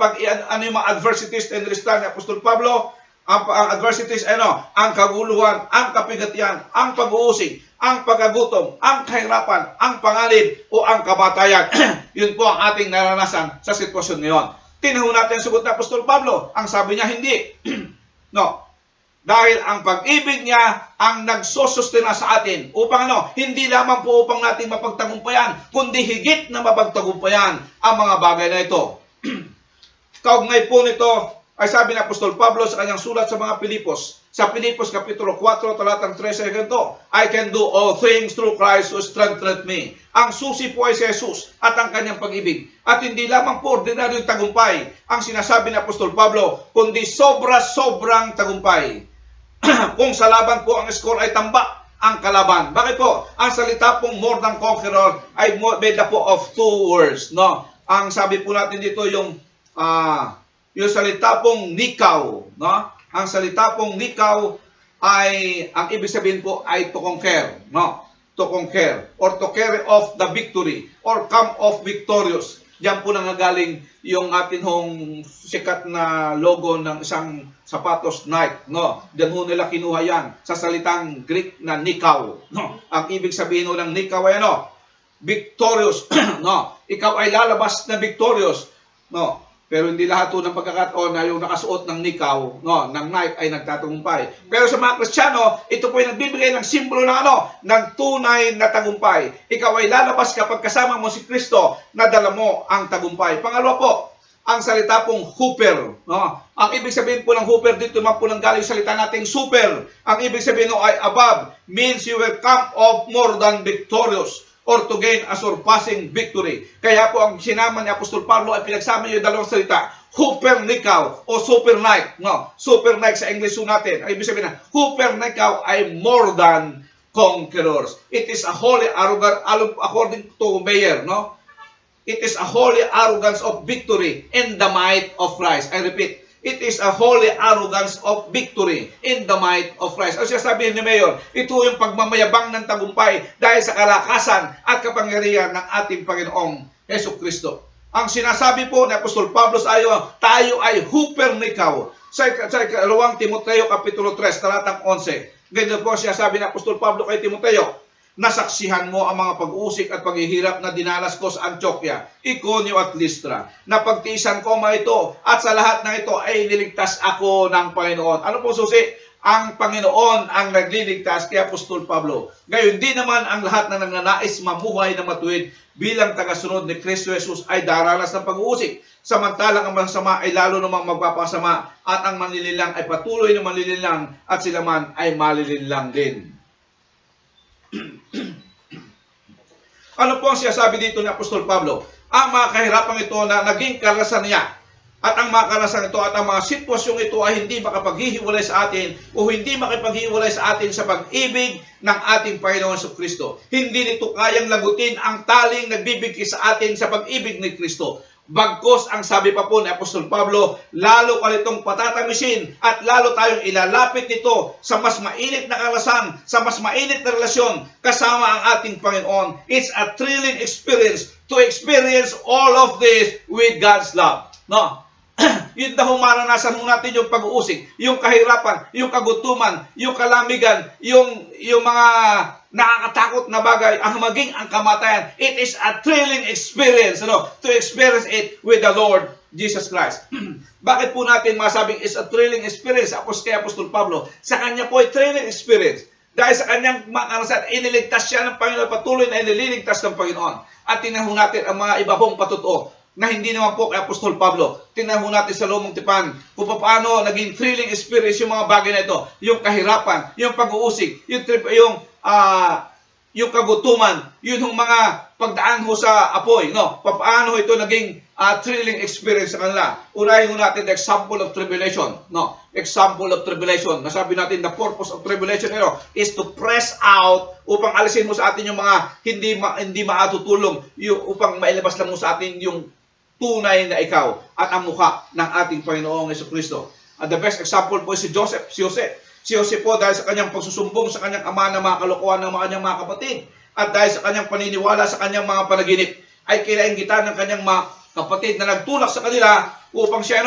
mga adversities na inilista ni Apostol Pablo? Ang adversities, ang kaguluhan, ang kapigatian, ang pag-uusig, ang pagkagutom, ang kahirapan, ang panganib, o ang kamatayan. Yun po ang ating naranasan sa sitwasyon ngayon. Tinanong natin ang sagot ng Apostol Pablo. Ang sabi niya, hindi. Dahil ang pag-ibig niya ang nagsusustena sa atin upang hindi lamang po upang natin mapagtagumpayan, kundi higit na mapagtagumpayan ang mga bagay na ito. Kaugnay po nito, ay sabi ni Apostol Pablo sa kanyang sulat sa mga Pilipos, sa Pilipos Kapitulo 4, talatang 13, ganito, I can do all things through Christ who strengtheneth me. Ang susi po ay si Jesus at ang kanyang pag-ibig. At hindi lamang po ordinaryong tagumpay ang sinasabi ni Apostol Pablo, kundi sobra-sobrang tagumpay. Kung sa laban po ang score ay tambak ang kalaban. Bakit po? Ang salita pong more than conqueror ay made up po of two words. No? Ang sabi po natin dito yung salita pong nikaw, no? Ang salita pong nikaw ay, ang ibig sabihin po ay to conquer, no? To conquer, or to carry off the victory, or come off victorious. Diyan po nangagaling yung atin hong sikat na logo ng isang sapatos Nike, no? Diyan ho nila kinuha yan sa salitang Greek na nikaw, no? Ang ibig sabihin ho ng nikaw ay ano? Victorious, no? Ikaw ay lalabas na victorious, no? Pero hindi lahat ng pagkakataon na yung nakasuot ng nikaw, no, ng Nike ay nagtatagumpay. Pero sa mga Kristiyano, ito po ay nagbibigay ng simbolo ng ano, ng tunay na tagumpay. Ikaw ay lalabas kapag kasama mo si Kristo na dala mo ang tagumpay. Pangalawa po, ang salita pong hooper, no? Ang ibig sabihin po ng hooper dito naman po nang galing salita nating super. Ang ibig sabihin no ay above, means you will come off more than victorious, or to gain a surpassing victory. Kaya po ang sinama ni Apostol Pablo ay pinagsama yung dalawang salita, Hupernikaw o Super Nike. No, Super Nike sa English natin. Ang ibig sabihin na, Hupernikaw ay more than conquerors. It is a holy arrogance, according to Mayer, no? It is a holy arrogance of victory in the might of Christ. I repeat, it is a holy arrogance of victory in the might of Christ. Ang sinasabi ni Mayor, ito yung pagmamayabang ng tagumpay dahil sa kalakasan at kapangyarihan ng ating Panginoong Jesucristo. Ang sinasabi po ni Apostol Pablo sa iyo, tayo ay hupernikaw. Sa 2 Timoteo Kapitulo 3, talatang 11. Ganyan po sinasabi ni Apostol Pablo kay Timoteo, nasaksihan mo ang mga pag-uusik at paghihirap na dinanas ko sa Antioquia, Iconio at Lystra. Napagtiisan ko mga ito at sa lahat ng ito ay niligtas ako ng Panginoon. Ano po susi? Ang Panginoon ang nagliligtas kay Apostol Pablo. Gayon din naman ang lahat na nagnanais mamuhay na matuwid bilang tagasunod ni Kristo Jesus ay daranas ng pag-uusik. Samantalang ang masama ay lalo namang magpapasama at ang manlililang ay patuloy na manlililang at sila man ay malilinlang din. Ano po ang sinasabi dito ni Apostol Pablo? Ang mga kahirapang ito na naging karanasan niya at ang mga karanasan ito at ang mga sitwasyong ito ay hindi makapaghihiwalay sa atin o hindi makapaghiwalay sa atin sa pag-ibig ng ating Panginoon sa Kristo. Hindi nito kayang lagutin ang taling nagbibigay sa atin sa pag-ibig ni Kristo. Bagkos, ang sabi pa po ni Apostol Pablo, lalo ka nitong patatamisin at lalo tayong ilalapit nito sa mas mainit na karanasan, sa mas mainit na relasyon kasama ang ating Panginoon. It's a thrilling experience to experience all of this with God's love. No? Yun na maranasan mo natin yung pag-uusig, yung kahirapan, yung kagutuman, yung kalamigan, yung mga nakakatakot na bagay, ang maging ang kamatayan. It is a thrilling experience, to experience it with the Lord Jesus Christ. Bakit po natin masabing it's a thrilling experience kay Apostol Pablo? Sa kanya po ay thrilling experience. Dahil sa kanyang makarasan, iniligtas siya ng Panginoon, patuloy na iniligtas ng Panginoon. At tingnan natin ang mga iba pong patutuo na hindi naman po kay Apostol Pablo. Tingnan natin sa Lumang Tipan kung paano naging thrilling experience yung mga bagay na ito. Yung kahirapan, yung pag-uusig, yung kagutuman, yun yung mga pagdaan ho sa apoy. No? Paano ito naging thrilling experience sa kanila. Unahin natin the example of tribulation. No? Example of tribulation. Nasabi natin the purpose of tribulation is to press out upang alisin mo sa atin yung mga hindi maatutulong, upang mailabas lang mo sa atin yung tunay na ikaw at ang mukha ng ating Panginoong Jesucristo. At the best example po si Joseph. Si Joseph po dahil sa kanyang pagsusumbong sa kanyang ama ng mga kalokohan ng kanyang mga kapatid at dahil sa kanyang paniniwala sa kanyang mga panaginip ay kinaingitan ng kanyang mga kapatid na nagtulak sa kanila upang siya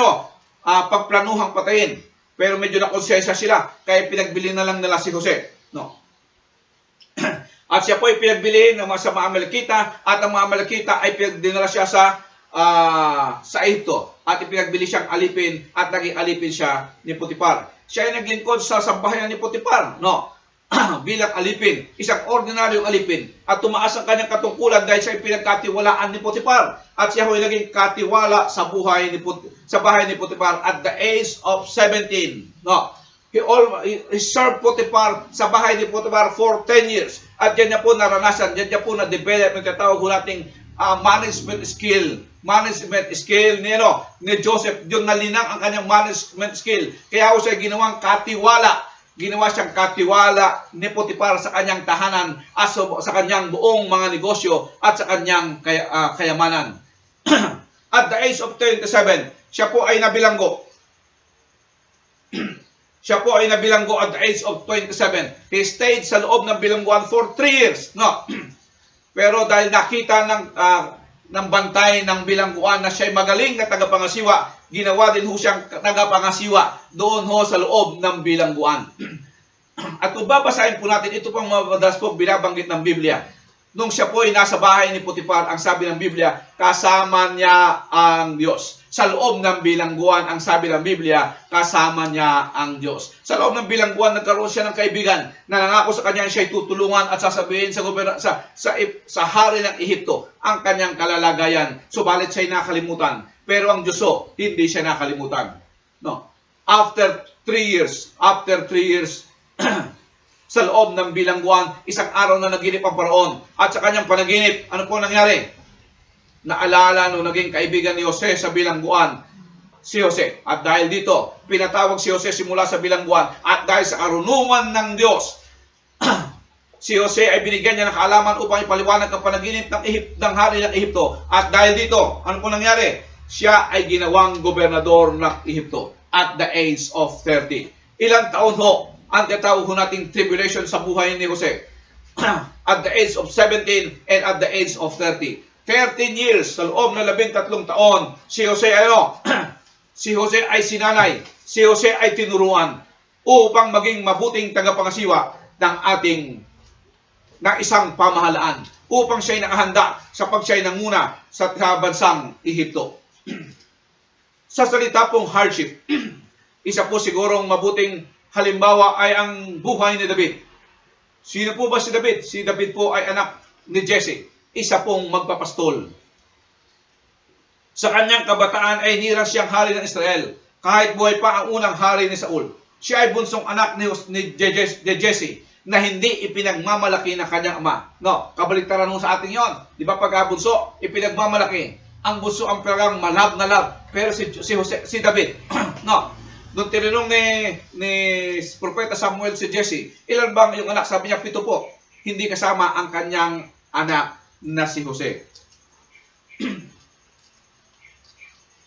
pagplanuhang patayin. Pero medyo nakonsensya sila kaya pinagbili na lang nila si Jose. No? At siya po ay pinagbili ng mga Amalekita at ang mga Amalekita ay dinala siya sa Ehipto at ipinagbili siyang alipin at naging alipin siya ni Potiphar. Siya ay naglingkod sa sambahayan ni Potiphar. No? bilang alipin, isang ordinaryong alipin, at tumaas ang kanyang katungkulan dahil siya ay pinagkatiwalaan ni Potiphar, at siya ay naging katiwala sa bahay ni Potiphar at the age of 17. No. He served Potiphar sa bahay ni Potiphar for 10 years. At yan niya po naranasan, yan niya po na-develop ng tatawag ko nating management skill ni Joseph. Yung nalinang ang kanyang management skill. Kaya siya ginawang katiwala. Ginawa siyang katiwala ni Potiphar sa kanyang tahanan at sa kanyang buong mga negosyo at sa kanyang kayamanan. At the age of 27, siya po ay nabilanggo. Siya po ay nabilanggo at the age of 27. He stayed sa loob ng bilangguan for 3 years. No. Pero dahil nakita ng bantay ng bilangguan na siya ay magaling na tagapangasiwa, ginawa din ho siyang tagapangasiwa doon ho sa loob ng bilangguan. At kung babasahin po natin, ito pang madalas po binabanggit ng Biblia. Nung siya po ay nasa bahay ni Potiphar, ang sabi ng Biblia, kasama niya ang Diyos. Sa loob ng bilangguan, ang sabi ng Biblia, kasama niya ang Diyos. Sa loob ng bilangguan, nagkaroon siya ng kaibigan na nangako sa kanya siya ay tutulungan at sasabihin sa hari ng Ehipto ang kanyang kalalagayan. Subalit siya ay nakalimutan. Pero ang Diyos hindi siya nakalimutan. No. After 3 years, sa loob ng bilangguan, isang araw na naginip ang Paraon. At sa kanyang panaginip, ano po nangyari? Naalala nung naging kaibigan ni Jose sa bilangguan, si Jose. At dahil dito, pinatawag si Jose simula sa bilangguan. At dahil sa karunungan ng Diyos, si Jose ay binigyan niya ng kaalaman upang ipaliwanag ang panaginip ng hari ng Ehipto. At dahil dito, ano po nangyari? Siya ay ginawang gobernador ng Ehipto at the age of 30. Ilang taon ho ang tinatawag ho nating tribulation sa buhay ni Jose? At the age of 17 and at the age of 30. 13 years, sa loob ng 13 taon, si Jose si Jose ay sinanay, si Jose ay tinuruan upang maging mabuting tagapangasiwa ng isang pamahalaan, upang siya ay nakahanda sa siya ay nanguna sa bansang Ehipto. Sa salita pong hardship, isa po sigurong mabuting halimbawa ay ang buhay ni David. Sino po ba si David? Si David po ay anak ni Jesse, isa pong magpapastol. Sa kanyang kabataan ay niras siyang hari ng Israel, kahit buhay pa ang unang hari ni Saul. Siya ay bunsong anak ni Jesse na hindi ipinagmamalaki ng kanyang ama. No, kabaliktaran mo sa atin yon. Di ba pag bunso, ipinagmamalaki. Ang bunso ang parang malab na lab. Pero si David, no, nung tinanong ni Propeta Samuel si Jesse, ilan bang yung anak? Sabi niya, 7 po. Hindi kasama ang kanyang anak na si Jose.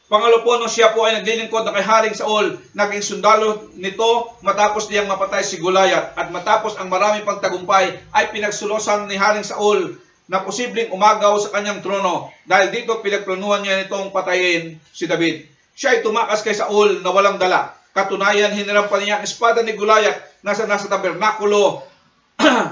Pangalo po, nung siya po ay naglilingkod na kay Haring Saul, naging sundalo nito matapos niyang mapatay si Goliath. At matapos ang maraming pagtagumpay, ay pinagsulosan ni Haring Saul na posibleng umagaw sa kanyang trono. Dahil dito pinagplanuhan niya nitong patayin si David. Siya ay tumakas kay Saul na walang dala. Katunayan, hinirampan niya ang espada ni Goliath nasa tabernakulo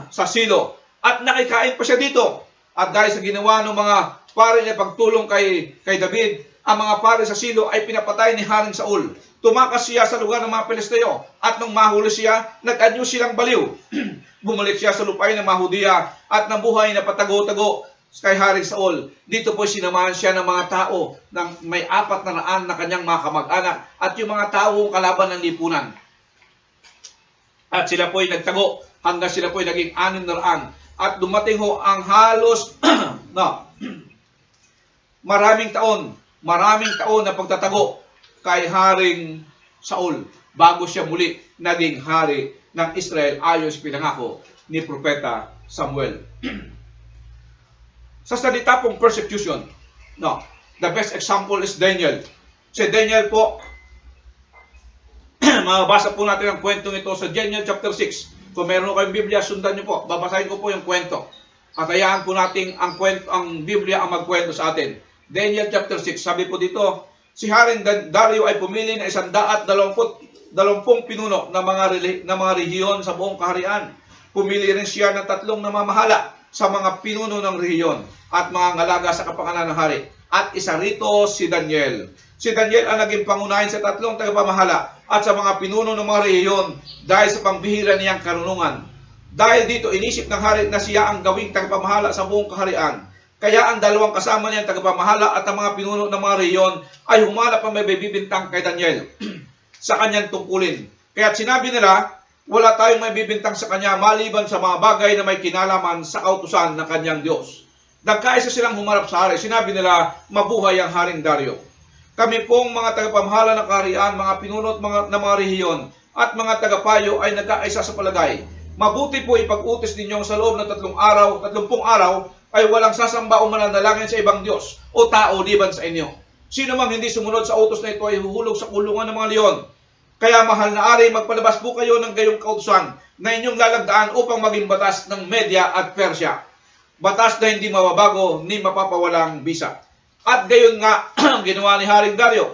sa Silo. At nakikain pa siya dito. At dahil sa ginawa ng mga pare niya pagtulong kay David, ang mga pare sa Silo ay pinapatay ni Haring Saul. Tumakas siya sa lugar ng mga Pilisteo. At nung mahuli siya, nag-anyo silang baliw. Bumalik siya sa lupain ng mga Hudiya at nabuhay na patago-tago kay Haring Saul. Dito po sinamahan siya ng mga tao ng may 400 na kanyang mga kamag-anak at yung mga taong kalaban ng lipunan. At sila po ay nagtago hanggang sila po ay naging 600. At dumating ho ang halos maraming taon na pagtatago kay Haring Saul bago siya muli naging hari ng Israel ayon sa pinangako ni Propeta Samuel. Sa salita pong persecution, the best example is Daniel. Si Daniel po, mabasa po natin ang kwentong ito sa Daniel chapter 6. Kung meron kayong Biblia, sundan nyo po. Babasahin ko po yung kwento. At hayaan po natin ang Biblia ang magkwento sa atin. Daniel chapter 6, sabi po dito, si Haring Dario ay pumili ng 120 pinuno ng mga rehiyon sa buong kaharian. Pumili rin siya ng 3 namamahala sa mga pinuno ng rehiyon at mga ngalaga sa kapakanan ng hari. At isa rito si Daniel. Si Daniel ang naging pangunahin sa 3 tagapamahala at sa mga pinuno ng mga rehiyon dahil sa pangbihira niyang karunungan. Dahil dito, inisip ng hari na siya ang gawing tagapamahala sa buong kaharian. Kaya ang dalawang kasama niya, tagapamahala at ang mga pinuno ng mga rehiyon, ay humanap ang may bibintang kay Daniel sa kanyang tungkulin. Kaya sinabi nila, wala tayong may bibintang sa kanya maliban sa mga bagay na may kinalaman sa kautusan ng kanyang Diyos. Nagkaisa silang humarap sa hari. Sinabi nila, mabuhay ang Haring Dario. Kami pong mga tagapamahala ng kaharian, mga pinuno ng mga rehiyon, at mga tagapayo ay nagkaisa sa palagay. Mabuti po ipag-utos ninyong sa loob ng 30 araw, ay walang sasamba o mananalangin sa ibang Diyos o tao liban sa inyo. Sino mang hindi sumunod sa utos na ito ay huhulog sa kulungan ng mga leon. Kaya mahal na ari, magpalabas po kayo ng gayong kautusan na inyong lalagdaan upang maging batas ng Media at Persia. Batas na hindi mababago ni mapapawalang bisa. At gayon nga ang ginawa ni Haring Dario.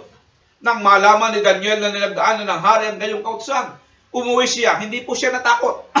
Nang malaman ni Daniel na nilagdaan na ng hari ang gayong kautusan, umuwi siya, hindi po siya natakot.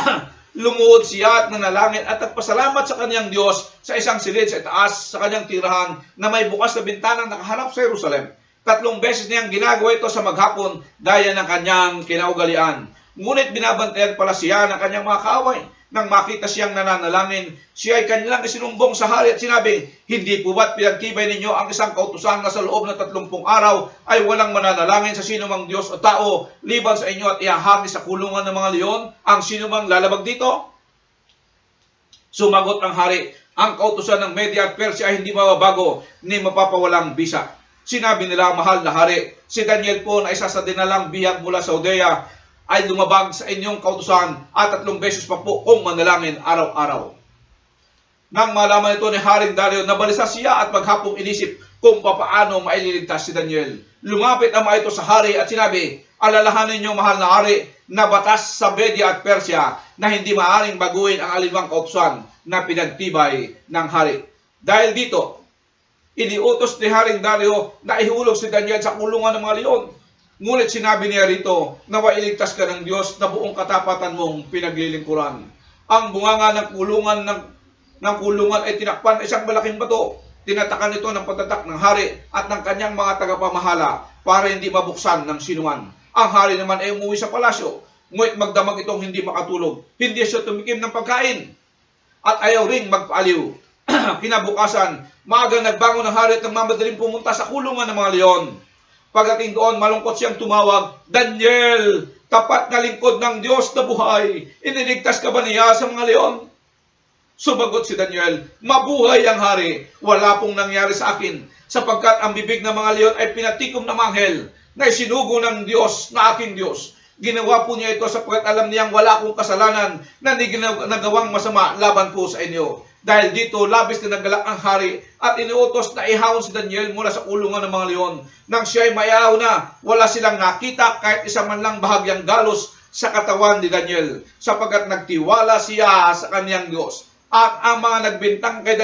Lumuhod siya at nanalangin at nagpasalamat sa kanyang Diyos sa isang silid sa itaas sa kanyang tirahan na may bukas na bintanang nakaharap sa Jerusalem. 3 beses niyang ginagawa ito sa maghapon gaya ng kanyang kinaugalian. Ngunit binabantayan pala siya ng kanyang mga kaaway. Nang makita siyang nananalangin, siya ay kanilang isinumbong sa hari at sinabi, hindi po ba't pinagtibay ninyo ang isang kautusan na sa loob ng 30 araw ay walang mananalangin sa sinumang Diyos o tao liban sa inyo at ihahagi sa kulungan ng mga leon ang sinumang lalabag dito? Sumagot ang hari, ang kautusan ng Media at Persia ay hindi mababago ni mapapawalang bisa. Sinabi nila, mahal na hari, si Daniel po na isa sa dinalang bihag mula sa Judea ay lumabag sa inyong kautusan at 3 beses pa po kung manalangin araw-araw. Nang malaman ito ni Haring Dario, nabalisa siya at maghapong inisip kung papaano maililigtas si Daniel. Lumapit ang mga ito sa hari at sinabi, alalahanin niyo mahal na hari na batas sa Media at Persia na hindi maaaring baguhin ang alinmang kautusan na pinagtibay ng hari. Dahil dito, iniutos ni Haring Dario na ihulog si Daniel sa kulungan ng mga leon. Ngunit sinabi niya rito, nawa iligtas ka ng Diyos na buong katapatan mong pinaglilingkuran. Ang bunganga ng kulungan ay tinakpan isang malaking bato. Tinatakan ito ng pagtatak ng hari at ng kanyang mga tagapamahala para hindi mabuksan ng sinuman. Ang hari naman ay umuwi sa palasyo. Ngunit magdamag itong hindi makatulog. Hindi siya tumikim ng pagkain at ayaw ring magpaaliw. Kinabukasan, maaga nagbangon ang hari at nagmamadaling pumunta sa kulungan ng mga leon. Pagdating doon, malungkot siyang tumawag, Daniel, tapat na lingkod ng Diyos na buhay, iniligtas ka ba niya sa mga leon? Sumagot si Daniel, mabuhay ang hari, wala pong nangyari sa akin, sapagkat ang bibig ng mga leon ay pinatikom ng anghel, na isinugo ng Diyos na aking Diyos. Ginawa po niya ito sapagkat alam niyang wala akong kasalanan na nagawang masama laban po sa inyo. Dahil dito, labis na nagalak ang hari at iniutos na ihawon si Daniel mula sa kulungan ng mga leon. Nang siya ay mayaw na, wala silang nakita kahit isa man lang bahagyang galos sa katawan ni Daniel, sapagkat nagtiwala siya sa kaniyang Diyos. At ang mga nagbintang kay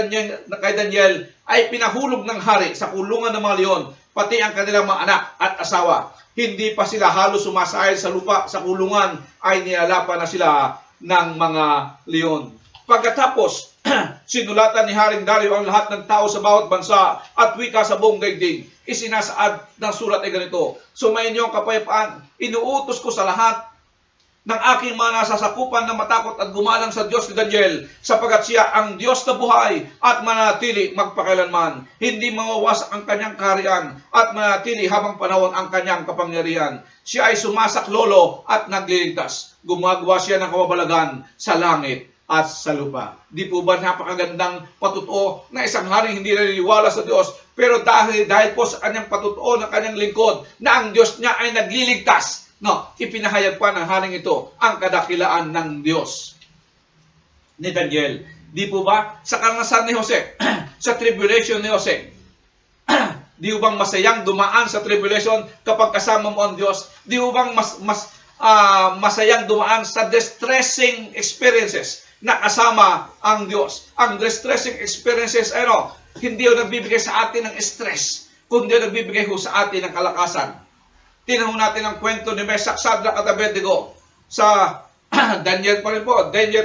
Daniel ay pinahulog ng hari sa kulungan ng mga leon, pati ang kanilang mga anak at asawa. Hindi pa sila halos sumasahil sa lupa sa kulungan, ay nilalapan na sila ng mga leon. Pagkatapos, sinulatan ni Haring Dario ang lahat ng tao sa bawat bansa at wika sa buong daigdig. Isinasaad ng sulat ay ganito, sumayin niyo ang kapayapaan, inuutos ko sa lahat ng aking mga nasasakupan na matakot at gumalang sa Diyos ni Daniel, sapagkat siya ang Diyos na buhay at manatili magpakailanman. Hindi mawawasak ang kanyang kaharian at manatili habang panahon ang kanyang kapangyarihan. Siya ay sumasaklolo at nagliligtas. Gumagawa siya ng kababalagan sa langit at sa lupa. Di po ba napakagandang patutuo na isang haring hindi naniniwala sa Diyos, pero dahil po sa kanyang patutuo ng kanyang lingkod na ang Diyos niya ay nagliligtas, ipinahayag pa ng haring ito ang kadakilaan ng Diyos ni Daniel. Di po ba sa karanasan ni Jose, sa tribulation ni Jose, di po bang masayang dumaan sa tribulation kapag kasama mo ang Diyos? Di po bang masayang dumaan sa distressing experiences na kasama ang Diyos? Ang distressing experiences, hindi yung nagbibigay sa atin ng stress, kundi yung nagbibigay sa atin ng kalakasan. Tinanong natin ang kwento ni Meshach, Shadrach at Abednego sa Daniel pa rin po, Daniel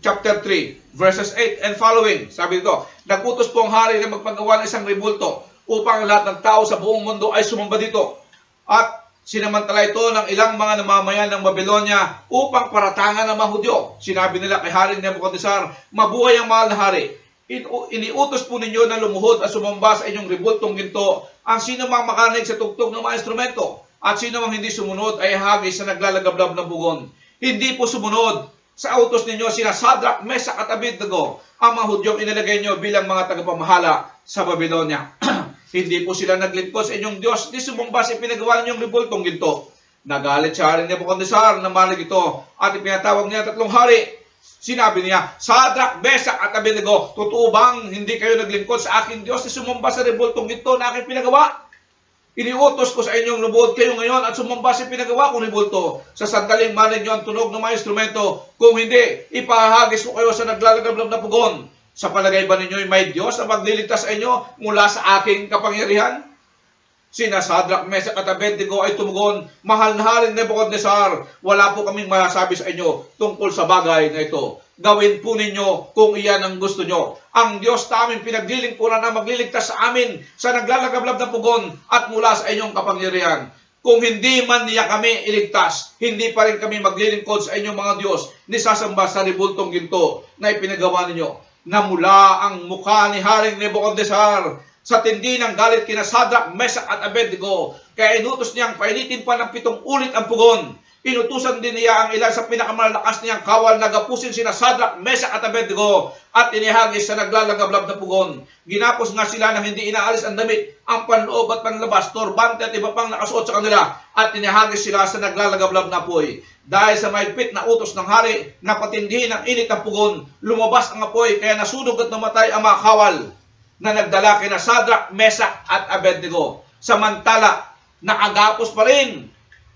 chapter 3, verses 8 and following. Sabi dito, nagutos po ang hari na magpagawa ng isang rebulto upang lahat ng tao sa buong mundo ay sumamba dito. At Sinamantala ito ng ilang mga namamayan ng Babylonia upang paratangan ng mga Hudyo. Sinabi nila kay Haring Nebuchadnezzar, mabuhay ang mahal na hari. Iniutos po ninyo na lumuhod at sumamba sa inyong ribultong ginto ang sino mang makanig sa tugtog ng mga instrumento at sino mang hindi sumunod ay hagis sa naglalagablab ng pugon. Hindi po sumunod sa utos ninyo sina Sadrach, Mesach at Abednego, ang mga Hudyong inilagay nyo bilang mga tagapamahala sa Babylonia. Hindi po sila naglingkod sa inyong Diyos, di sumamba sa pinagawa ninyong ribultong ginto. Nagalit siya rin Nebuchadnezzar na malig ito at ipinatawag niya 3 hari. Sinabi niya, Sadrach, Mesach at Abednego, totoo bang hindi kayo naglingkod sa aking Diyos di sumamba sa ribultong ginto na aking pinagawa? Iniutos ko sa inyong lumuhod kayo ngayon at sumamba sa pinagawa kong ribulto. Sa sandaling manig niyo ang tunog ng mga instrumento. Kung hindi, ipahagis ko kayo sa naglalagablab na pugon. Sa palagay ba ninyo may Diyos na magliligtas sa inyo mula sa aking kapangyarihan? Sina Sadrach, Mesach at Abednego ay tumugon, mahal na Haring Nebuchadnezzar, wala po kaming masasabi sa inyo tungkol sa bagay na ito. Gawin po ninyo kung iyan ang gusto nyo. Ang Diyos na aming pinaglilingkuran na magliligtas sa amin sa naglalagablab na pugon at mula sa inyong kapangyarihan. Kung hindi man niya kami iligtas, hindi pa rin kami maglilingkod sa inyong mga Diyos ni sasamba sa ribultong ginto na ipinagawa ninyo. Namula ang mukha ni Haring Nebuchadnezzar sa tindi ng galit kina Sadrach, Mesach at Abednego, kaya inutos niyang painitin pa ng 7 ulit ang pugon. Inutusan din niya ang ilan sa pinakamalakas niyang kawal na gapusin sina Sadrach, Mesach at Abednego at inihagis sa naglalagablab na pugon. Ginapos nga sila nang hindi inaalis ang damit, ang panloob at panlabas, turbante at iba pang nakasuot sa kanila at inihagis sila sa naglalagablab na apoy. Dahil sa mahigpit na utos ng hari na patindihin ang init ng pugon, lumabas ang apoy kaya nasunog at namatay ang mga kawal na nagdala kina Sadrach, Mesach at Abednego. Samantala, nakagapos pa rin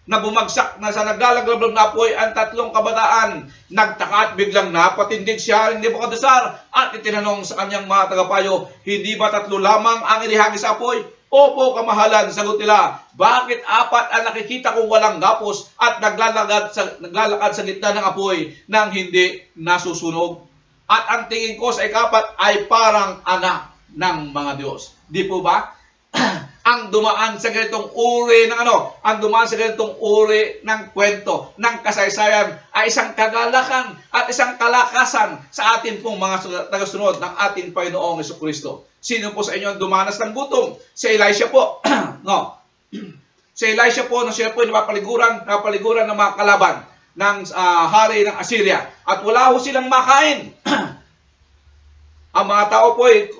na bumagsak na sa naglalagablab na apoy ang 3 kabataan. Nagtaka at biglang napatindig siya ni Nebuchadnezzar at itinanong sa kanyang mga tagapayo, hindi ba 3 lamang ang inihagis sa apoy? Opo, kamahalan, sagot nila. Bakit 4 ang nakikita kong walang gapos at naglalakad sa gitna ng apoy nang hindi nasusunog? At ang tingin ko sa ika-4 ay parang anak ng mga Diyos. Di po ba? Ang dumaan sa ganitong uri ng ang dumaan sa ganitong uri ng kwento, ng kasaysayan ay isang kagalakan at isang kalakasan sa atin pong mga tagasunod ng ating Panginoong Jesucristo. Sino po sa inyo ang dumanas ng gutom? Si Elisha po. No. Si Elisha po, siya po napaliguran ng mga kalaban ng hari ng Assyria at wala ho silang makain. Ang mga tao po ay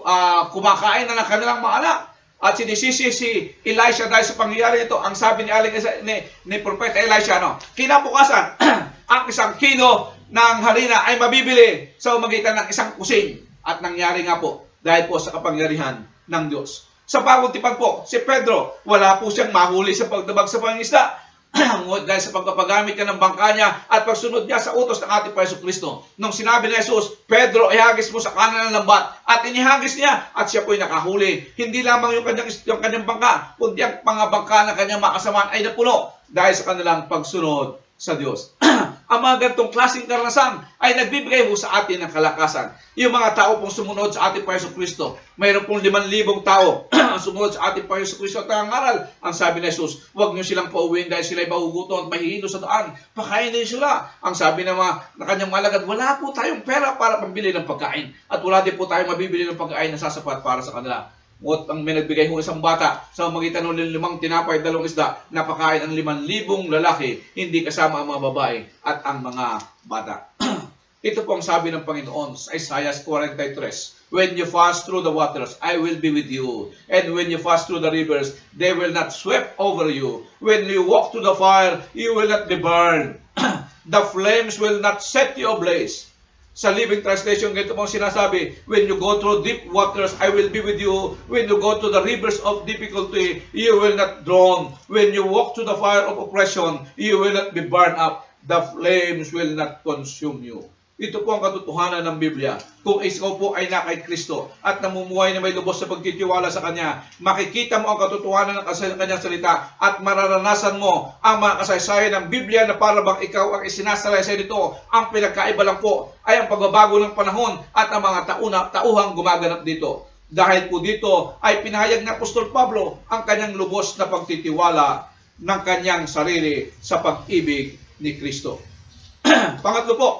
kumakain na ng kanilang mga anak. At sinisisi si Elisha dahil sa pangyayari ito. Ang sabi ni Propeta Elisha, kinabukasan, ang 1 kilo ng harina ay mabibili sa umagitan ng 1 kusing. At nangyari nga po dahil po sa kapangyarihan ng Diyos. Sa paguntipan po, si Pedro, wala po siyang mahuli sa pagdabag sa pangingisda. Dahil sa pagpapagamit niya ng bangka niya at pagsunod niya sa utos ng ating Jesucristo. Nung sinabi ni Jesus, Pedro, ihagis mo sa kanan ng lambat. At inihagis niya at siya po'y nakahuli. Hindi lamang yung kanyang bangka, kundi ang mga bangka ng kanyang makasamaan ay napuno dahil sa kanilang pagsunod sa Diyos. Ang mga ganitong klaseng karanasan ay nagbibigay ho sa atin ng kalakasan. Yung mga tao pong sumunod sa ating Jesucristo, mayroon pong 5,000 tao ang sumunod sa ating Jesucristo at nangangaral. Ang sabi ni Jesus, huwag niyo silang pauwiin dahil sila'y mahugutom at mahihino sa daan. Pakainin sila. Ang sabi ng kanyang malagad, wala po tayong pera para pambili ng pagkain. At wala din po tayong mabibili ng pagkain na sasapat para sa kanila. At ang may nagbigay ho isang bata sa magitan ng 5 tinapay, 2 isda, napakain ang 5,000 lalaki, hindi kasama ang mga babae at ang mga bata. Ito po ang sabi ng Panginoon sa Isaiah 43. When you pass through the waters, I will be with you. And when you pass through the rivers, they will not sweep over you. When you walk through the fire, you will not be burned. The flames will not set you ablaze. Sa Living Translation, ganito pong sinasabi, when you go through deep waters, I will be with you. When you go to the rivers of difficulty, you will not drown. When you walk to the fire of oppression, you will not be burned up. The flames will not consume you. Ito po ang katotohanan ng Biblia. Kung ikaw po ay na kay Kristo at namumuhay na may lubos sa pagtitiwala sa Kanya, makikita mo ang katotohanan ng Kanyang salita at mararanasan mo ang mga kasaysayan ng Biblia na para bang ikaw ang isinasalaysay nito. Ang pinagkaiba lang po ay ang pagbabago ng panahon at ang mga tauhang gumaganap dito. Dahil po dito ay pinahayag ng Apostol Pablo ang kanyang lubos na pagtitiwala ng kanyang sarili sa pag-ibig ni Kristo. Pangatlo po,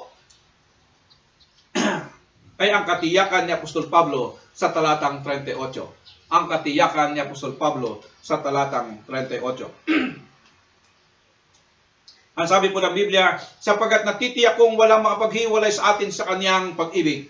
ay ang katiyakan ni Apostol Pablo sa talatang 38. Ang katiyakan ni Apostol Pablo sa talatang 38. Ang sabi po ng Biblia, sapagkat natitiyak kong walang makapaghiwalay sa atin sa kanyang pag-ibig.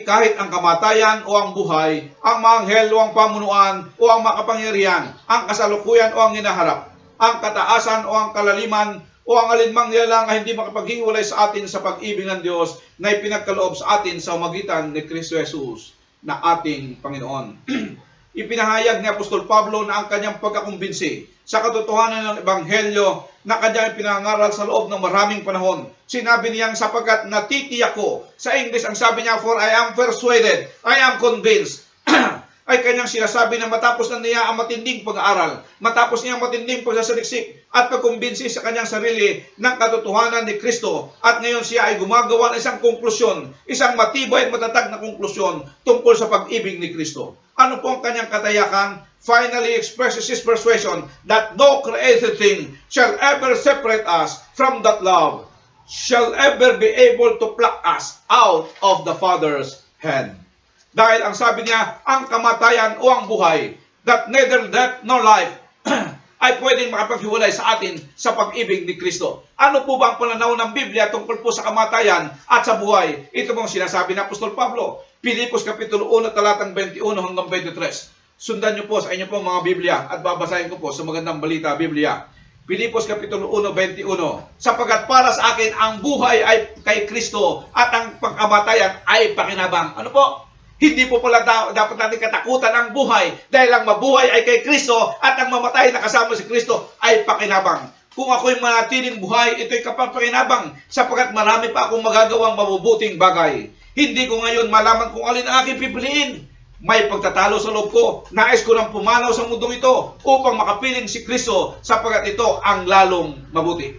Kahit ang kamatayan o ang buhay, ang mga anghel o ang pamunuan o ang makapangyarihan, ang kasalukuyan o ang hinaharap, ang kataasan o ang kalaliman, o ang alinmang nilalang ay hindi makapaghiwalay sa atin sa pag-ibig ng Diyos na ipinagkaloob sa atin sa magitan ni Kristo Jesus na ating Panginoon. Ipinahayag ni Apostol Pablo na ang kanyang pagkakumbinsi sa katotohanan ng Ebanghelyo na kanyang pinangaral sa loob ng maraming panahon. Sinabi niyang sapagkat natitiyak ko, sa English ang sabi niya, for I am persuaded, I am convinced, ay kanyang sinasabi na matapos na niya ang matinding pag-aaral, matapos niya ang matinding pagsasaliksik at pagkumbinsi sa kanyang sarili ng katotohanan ni Kristo, at ngayon siya ay gumagawa ng isang konklusyon, isang matibay at matatag na konklusyon tungkol sa pag-ibig ni Kristo. Ano po ang kanyang katayakan? Finally expresses his persuasion that no created thing shall ever separate us from that love, shall ever be able to pluck us out of the Father's hand. Dahil ang sabi niya, ang kamatayan o ang buhay, that neither death nor life, ay pwedeng makapaghiwalay sa atin sa pag-ibig ni Kristo. Ano po ba ang pananaw ng Biblia tungkol po sa kamatayan at sa buhay? Ito pong sinasabi ni Apostol Pablo. Pilipos Kapitulo 1, talatang 21 hanggang 23. Sundan niyo po sa inyo po mga Biblia at babasahin ko po sa Magandang Balita, Biblia. Pilipos Kapitulo 1, 21. Sapagkat para sa akin, ang buhay ay kay Kristo at ang pagkamatayan ay pakinabang. Ano po? Hindi po pala dapat natin katakutan ang buhay dahil ang mabuhay ay kay Kristo at ang mamatay na kasama si Kristo ay pakinabang. Kung ako'y manatiling buhay, ito'y kapapakinabang sapagkat marami pa akong magagawang mabubuting bagay. Hindi ko ngayon malaman kung alin ang aking pipiliin. May pagtatalo sa loob ko. Nais ko nang pumanaw sa mundong ito upang makapiling si Kristo sapagkat ito ang lalong mabuti.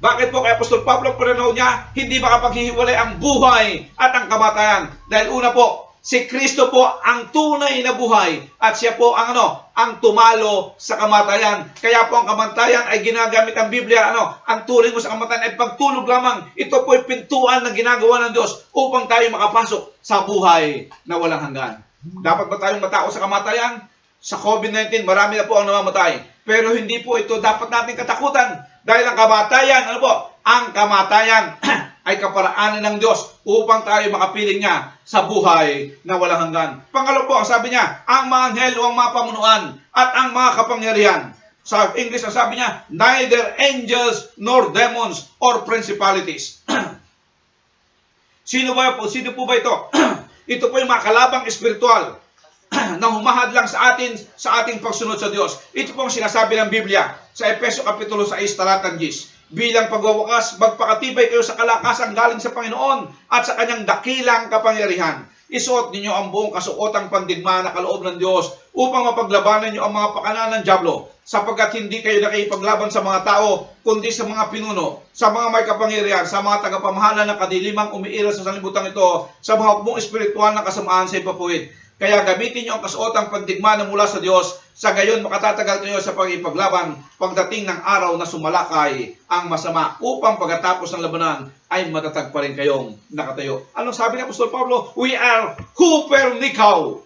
Bakit po kay Apostol Pablo pananaw niya hindi makapaghihiwalay ang buhay at ang kamatayan? Dahil una po, si Kristo po ang tunay na buhay at siya po ang ang tumalo sa kamatayan. Kaya po ang kamatayan ay ginagamit ang Biblia, ang turing mo sa kamatayan ay pagtulog lamang. Ito po ay pintuan na ginagawa ng Diyos upang tayo makapasok sa buhay na walang hanggan. Dapat ba tayong matao sa kamatayan? Sa COVID-19, marami na po ang namamatay. Pero hindi po ito dapat natin katakutan. Dahil ang kamatayan, ang kamatayan ay kaparaanan ng Diyos upang tayo makapiling niya sa buhay na walang hanggan. Pangalawa po, ang sabi niya, ang mga anghel o ang mga pamunuan at ang mga kapangyarihan. Sa English, ang sabi niya, neither angels nor demons or principalities. Sino po ba ito? Ito po yung mga kalabang espiritual na humahad lang sa ating pagsunod sa Diyos. Ito po ang sinasabi ng Biblia sa Efeso Kapitulo 6, talatang 10. Bilang pagwawakas, magpakatibay kayo sa kalakasan galing sa Panginoon at sa kanyang dakilang kapangyarihan. Isuot ninyo ang buong kasuotang pandigma na kaloob ng Diyos upang mapaglabanan niyo ang mga pakanan ng dyablo, sapagkat hindi kayo nakikipaglaban sa mga tao, kundi sa mga pinuno, sa mga may kapangyarihan, sa mga tagapamahala ng kadilimang umiiral sa sanlibutan ito, sa mga hukbong espiritual na kasamaan sa ipapuwid. Kaya gamitin niyo ang kasuotang pandigma na mula sa Diyos, sa gayon makatatagal kayo sa pag-ipaglaban pagdating ng araw na sumalakay ang masama, upang pagkatapos ng labanan ay matatag pa rin kayong nakatayo. Anong sabi ni Apostol Pablo? We are Copernicao.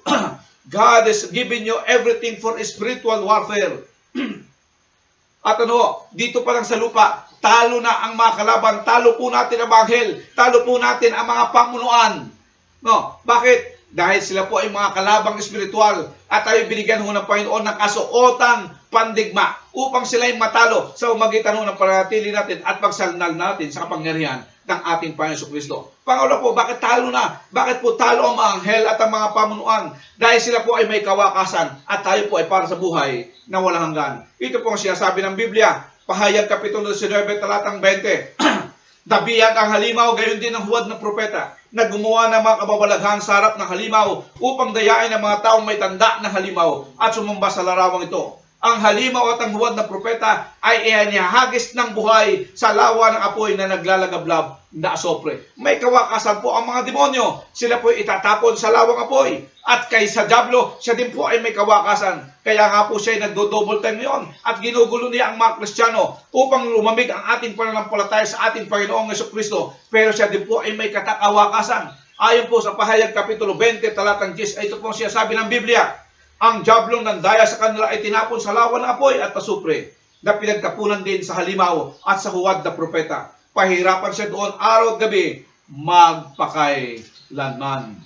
God has given you everything for spiritual warfare. At dito pa lang sa lupa, talo na ang mga kalaban, talo po natin ang anghel, talo po natin ang mga pamunuan. Bakit? Dahil sila po ay mga kalabang espiritual at tayo binigyan ng Panginoon ng kasuotang pandigma upang sila ay matalo sa umagitan ng panatili natin at pagsalnal natin sa kapangyarihan ng ating Panginoon Kristo. Pangalawa po, bakit talo na? Bakit po talo ang mga anghel at ang mga pamunuan? Dahil sila po ay may kawakasan at tayo po ay para sa buhay na walang hanggan. Ito po ang sinasabi ng Biblia, Pahayag Kapitulo 19, talatang 20. Dabiyag ang halimaw, gayon din ang huwad ng propeta, na gumawa ng mga kababalaghan sa harap ng halimaw upang dayain ang mga taong may tanda ng halimaw at sumamba sa larawang ito. ang halimaw at ang huwad na propeta ay inihagis ng buhay sa lawa ng apoy na naglalagablab na asopre. May kawakasan po ang mga demonyo. Sila po itatapon sa lawang apoy. At kay sa diablo, siya din po ay may kawakasan. Kaya nga po siya ay nagdo-double time ngayon. At ginugulo niya ang mga Kristiyano upang lumamig ang ating pananampalataya sa ating Panginoong Jesucristo. Pero siya din po ay may katakawakasan. Ayon po sa Pahayag Kapitulo 20, talatang 10, ito po siya sabi ng Biblia. Ang diablong nandaya sa kanila ay tinapon sa lawa ng apoy at pasupre na pinagtapunan din sa halimaw at sa huwad na propeta. Pahirapan siya doon araw at gabi magpakailanman.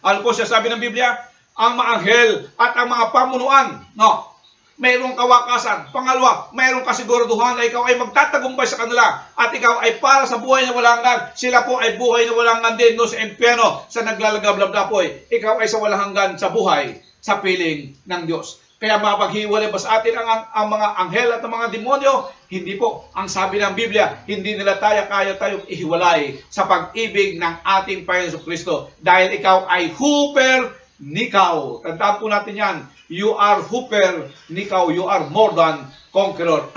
Ano po siya sabi ng Biblia? Ang mga anghel at ang mga pamunuan, no, mayroong kawakasan. Pangalawa, mayroong kasiguraduhan na ikaw ay magtatagumpay sa kanila at ikaw ay para sa buhay na walang hanggan. Sila po ay buhay na walang hanggan din no, sa impyerno, sa naglalagablab na apoy. Ikaw ay sa walang hanggan sa buhay, sa piling ng Diyos. Kaya mapaghiwalay ba sa atin ang mga anghel at ang mga demonyo? Hindi po. Ang sabi ng Biblia, hindi nila kaya tayong ihiwalay sa pag-ibig ng ating Panginoon Kristo. Dahil ikaw ay huper nikaw. Tandaan po natin yan. You are huper nikaw. You are more than conqueror.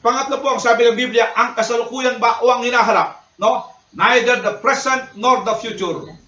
Pangatlo po, ang sabi ng Biblia, ang kasalukuyan ba o ang hinaharap? No? Neither the present nor the future.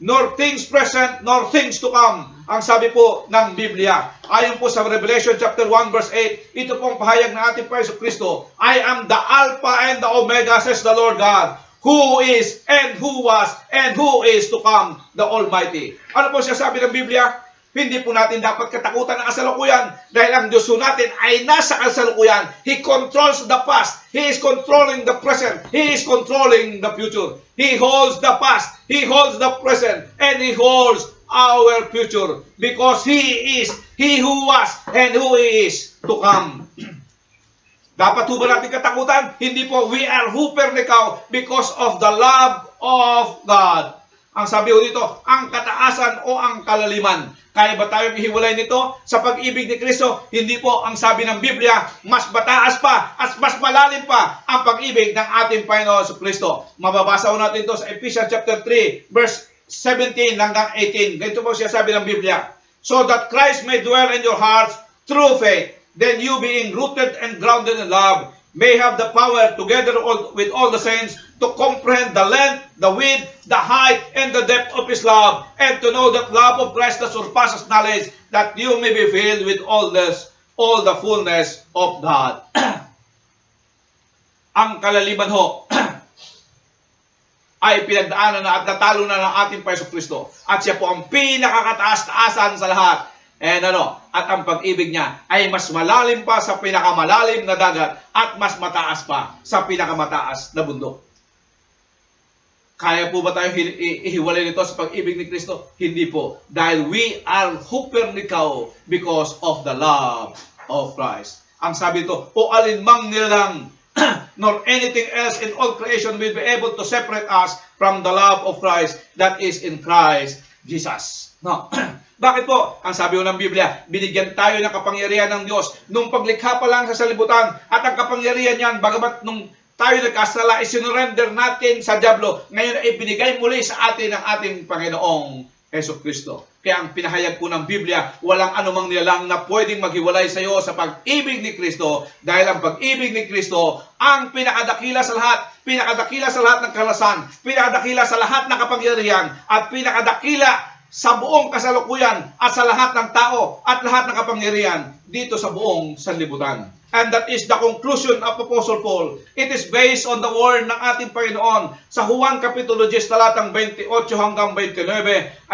Nor things present, nor things to come. Ang sabi po ng Biblia. Ayon po sa Revelation chapter 1 verse 8, ito pong pahayag ng ating Panginoon Kristo. I am the Alpha and the Omega, says the Lord God, who is and who was and who is to come, the Almighty. Ano po siya sabi ng Biblia? Hindi po natin dapat katakutan ng kasalukuyan dahil ang Diyos natin ay nasa kasalukuyan. He controls the past. He is controlling the present. He is controlling the future. He holds the past. He holds the present. And He holds our future. Because He is He who was and who is to come. Dapat po ba natin katakutan? Hindi po. We are huper-nikaw because of the love of God. Ang sabi ko dito, ang kataasan o ang kalaliman. Kaya ba tayong ihiwalay nito sa pag-ibig ni Kristo? Hindi po. Ang sabi ng Biblia, mas mataas pa at mas malalim pa ang pag-ibig ng ating Panginoon sa Kristo. Mababasa ko natin ito sa Ephesians chapter 3, verse 17 hanggang 18. Ganito po siya sabi ng Biblia. So that Christ may dwell in your hearts through faith, then you being rooted and grounded in love, may have the power together with all the saints to comprehend the length, the width, the height, and the depth of His love, and to know that love of Christ that surpasses knowledge, that you may be filled with all the fullness of God. Ang kalaliman ho ay pinagdaanan na at natalo na ng ating Panginoon Kristo. At siya po ang pinakakataas-taasan sa lahat. At ang pag-ibig niya ay mas malalim pa sa pinakamalalim na dagat at mas mataas pa sa pinakamataas na bundok. Kaya po ba tayo ihiwalay nito sa pag-ibig ni Kristo? Hindi po. Dahil we are huper-nikaw because of the love of Christ. Ang sabi ito, o alinmang nilalang nor anything else in all creation will be able to separate us from the love of Christ that is in Christ Jesus. No. Bakit po? Ang sabi ko ng Biblia, binigyan tayo ng kapangyarihan ng Diyos nung paglikha pa lang sa salibutan at ang kapangyarihan niyan, bagamat nung tayo nagkasala, isinurrender natin sa diablo, ngayon ay binigay muli sa atin ng ating Panginoong Jesucristo. Kaya ang pinahayag po ng Biblia, walang anumang nilalang na pwedeng maghiwalay sa iyo sa pag-ibig ni Kristo dahil ang pag-ibig ni Kristo ang pinakadakila sa lahat, pinakadakila sa lahat ng kalasan, pinakadakila sa lahat ng kapangyarihan at pinakadakila sa buong kasalukuyan at sa lahat ng tao at lahat ng kapangyarihan dito sa buong sanlibutan. And that is the conclusion of Apostle Paul. It is based on the word ng ating Panginoon. Sa Juan Kapitulo 10, talatang 28 hanggang 29,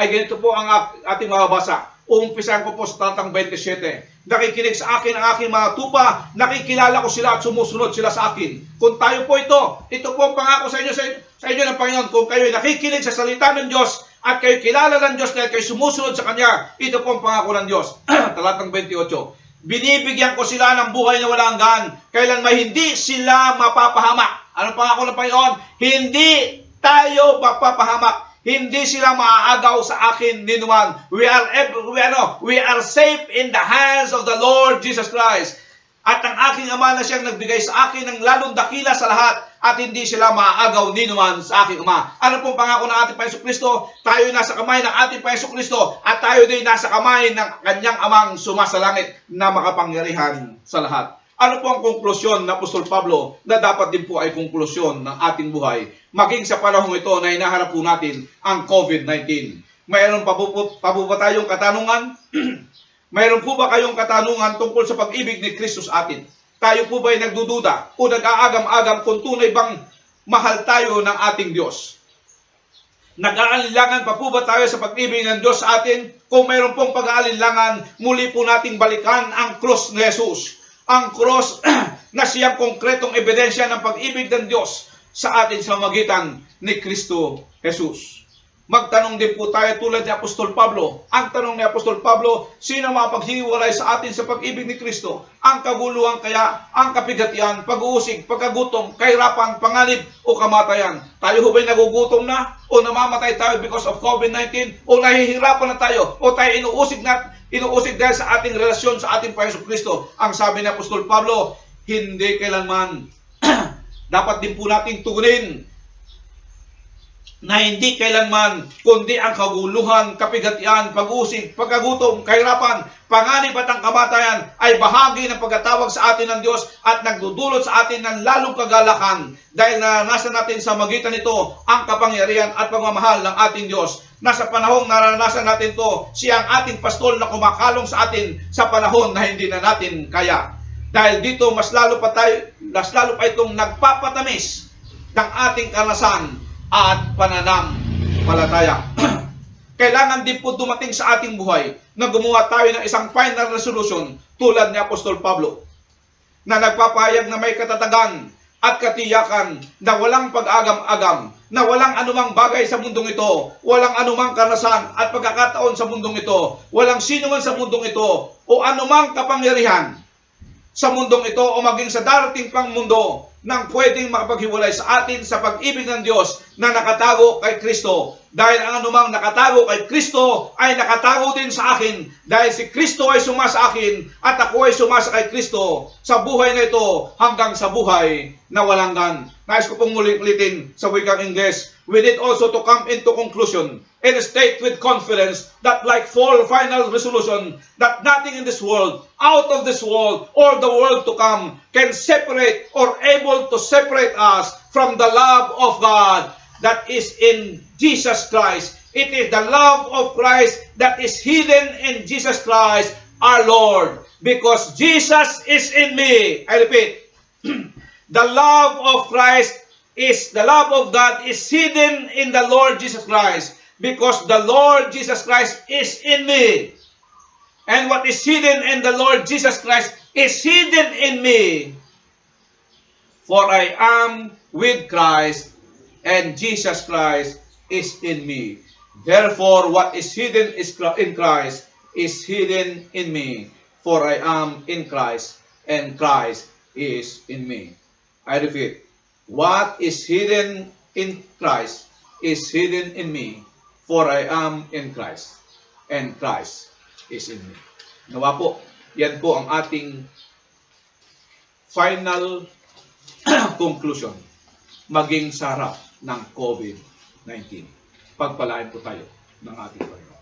ay ganito po ang ating mababasa. Uumpisan ko po sa talatang 27. Nakikinig sa akin ang aking mga tupa, nakikilala ko sila at sumusunod sila sa akin. Kung tayo po ito po ang pangako sa inyo ng Panginoon. Kung kayo nakikinig sa salita ng Diyos at kayo kilala ng Diyos dahil kayo sumusunod sa Kanya, ito po ang pangako ng Diyos. Talatang 28. Binibigyan ko sila ng buhay na walang hanggan, kailan may hindi sila mapapahamak. Anong pangako ng Panginoon? Hindi tayo mapapahamak. Hindi sila maaagaw sa akin ninuman. We are safe in the hands of the Lord Jesus Christ. At ang aking Ama na siyang nagbigay sa akin ng lalong dakila sa lahat at hindi sila maaagaw ni naman sa aking Ama. Ano pong pangako ng ating Panginoong Kristo? Tayo nasa kamay ng ating Panginoong Kristo at tayo din nasa kamay ng kanyang Amang sumasalangit na makapangyarihan sa lahat. Ano po ang konklusyon ng Apostol Pablo na dapat din po ay konklusyon ng ating buhay maging sa panahong ito na hinaharap po natin ang COVID-19? Mayroon pa po ba tayong katanungan? Mayroon po ba kayong katanungan tungkol sa pag-ibig ni Kristo sa atin? Tayo po ba ay nagdududa o nag-aagam-agam kung tunay bang mahal tayo ng ating Diyos? Nag-aalinlangan pa po ba tayo sa pag-ibig ng Diyos sa atin? Kung mayroon pong pag-aalinlangan, muli po nating balikan ang cross ni Jesus. Ang cross na siyang konkretong ebidensya ng pag-ibig ng Diyos sa atin sa magitan ni Kristo Jesus. Magtanong din po tayo tulad ni Apostol Pablo. Ang tanong ni Apostol Pablo, sino mapaghiwalay sa atin sa pag-ibig ni Kristo? Ang kaguluhan kaya, ang kapigatian, pag-uusig, pagkagutom, kahirapan, panganib o kamatayan? Tayo ho ba'y nagugutom na? O namamatay tayo because of COVID-19? O nahihirapan na tayo? O tayo inuusig dahil sa ating relasyon sa ating Panginoon Kristo? Ang sabi ni Apostol Pablo, hindi kailanman. Dapat din po nating tugunin na hindi kailanman, kundi ang kaguluhan, kapigatian, pag-usig, pagkagutom, kahirapan, panganib at ang kamatayan ay bahagi ng pagkatawag sa atin ng Diyos at nagdudulot sa atin ng lalong kagalakan dahil naranasan natin sa magitan nito ang kapangyarihan at pagmamahal ng ating Diyos. Nasa panahong naranasan natin to, siya ang ating pastol na kumakalong sa atin sa panahon na hindi na natin kaya. Dahil dito, mas lalo pa itong nagpapatamis ng ating karanasan at pananampalataya. Kailangan din po dumating sa ating buhay na gumawa tayo ng isang final resolution tulad ni Apostol Pablo na nagpapahayag na may katatagan at katiyakan na walang pag-agam-agam, na walang anumang bagay sa mundong ito, walang anumang karanasan at pagkakataon sa mundong ito, walang sino man sa mundong ito o anumang kapangyarihan sa mundong ito o maging sa darating pang mundo nang pwedeng makapaghiwalay sa atin sa pag-ibig ng Diyos na nakatago kay Kristo. Dahil ang anumang nakatago kay Kristo ay nakatago din sa akin. Dahil si Kristo ay suma sa akin at ako ay sumasa kay Kristo sa buhay na ito hanggang sa buhay na walang hanggan. Nais ko pong ulitin sa wikang Ingles, we need also to come into conclusion and state with confidence that like full final resolution that nothing in this world, out of this world, or the world to come can separate or able to separate us from the love of God that is in Jesus Christ. It is the love of Christ that is hidden in Jesus Christ our Lord. Because Jesus is in me. I repeat, the love of Christ is, the love of God is hidden in the Lord Jesus Christ. Because the Lord Jesus Christ is in me. And what is hidden in the Lord Jesus Christ is hidden in me. For I am with Christ, and Jesus Christ is in me. Therefore, what is hidden in Christ is hidden in me. For I am in Christ, and Christ is in me. I repeat, what is hidden in Christ is hidden in me. For I am in Christ, and Christ is in me. Nawa po, yan po ang ating final conclusion maging sa harap ng COVID-19. Pagpalain po tayo ng ating Panginoon.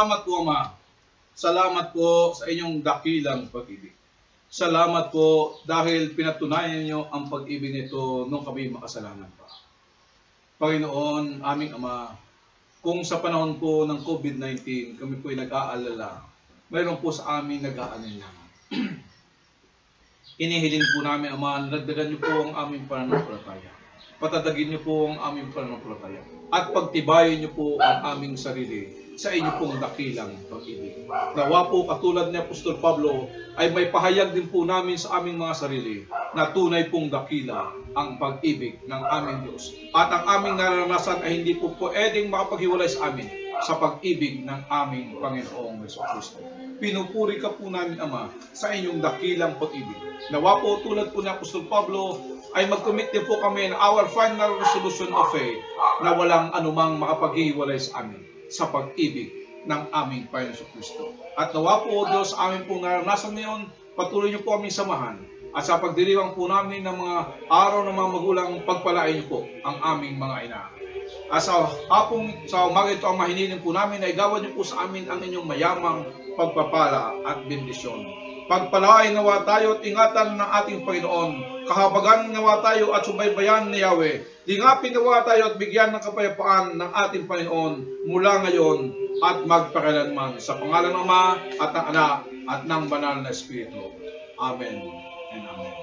Salamat po, Ama. Salamat po sa inyong dakilang pag-ibig. Salamat po dahil pinatunayan niyo ang pag-ibig nito nung kami makasalanan pa. Panginoon, aming Ama, kung sa panahon po ng COVID-19 kami po ay nag-aalala, mayroon po sa amin nag-aalala. Inihiling po namin, Ama, nadagdagan niyo po ang aming pananampalataya. Patadagin niyo po ang aming pananampalataya. At pagtibayin niyo po ang aming sarili sa inyo pong dakilang pag-ibig. Nawa po katulad ni Apostol Pablo ay may pahayag din po namin sa aming mga sarili na tunay pong dakila ang pag-ibig ng aming Diyos. At ang aming naranasan ay hindi po pwedeng makapaghiwalay sa amin sa pag-ibig ng aming Panginoong Jesucristo. Pinupuri ka po namin, Ama, sa inyong dakilang pag-ibig. Nawa po tulad po ni Apostol Pablo ay mag-commit din po kami na our final resolution of faith na walang anumang makapaghiwalay sa amin sa pag-ibig ng aming Panginoon Jesucristo. At nawa po, Diyos, amin pong naranasan ngayon, patuloy niyo po aming samahan. At sa pagdiriwang po namin ng mga araw ng mga magulang, pagpalain niyo po ang aming mga ina. At sa umaga ito, ang mahiniling po namin ay gawan niyo po sa amin ang inyong mayamang pagpapala at bendisyon. Pagpalain nawa tayo at ingatan ng ating Panginoon. Kahabagan nawa tayo at subaybayan ni Yahweh. Lingapin nawa tayo at bigyan ng kapayapaan ng ating Panginoon mula ngayon at magpakailanman. Sa pangalan ng Ama at ng Anak at ng Banal na Espiritu. Amen and Amen.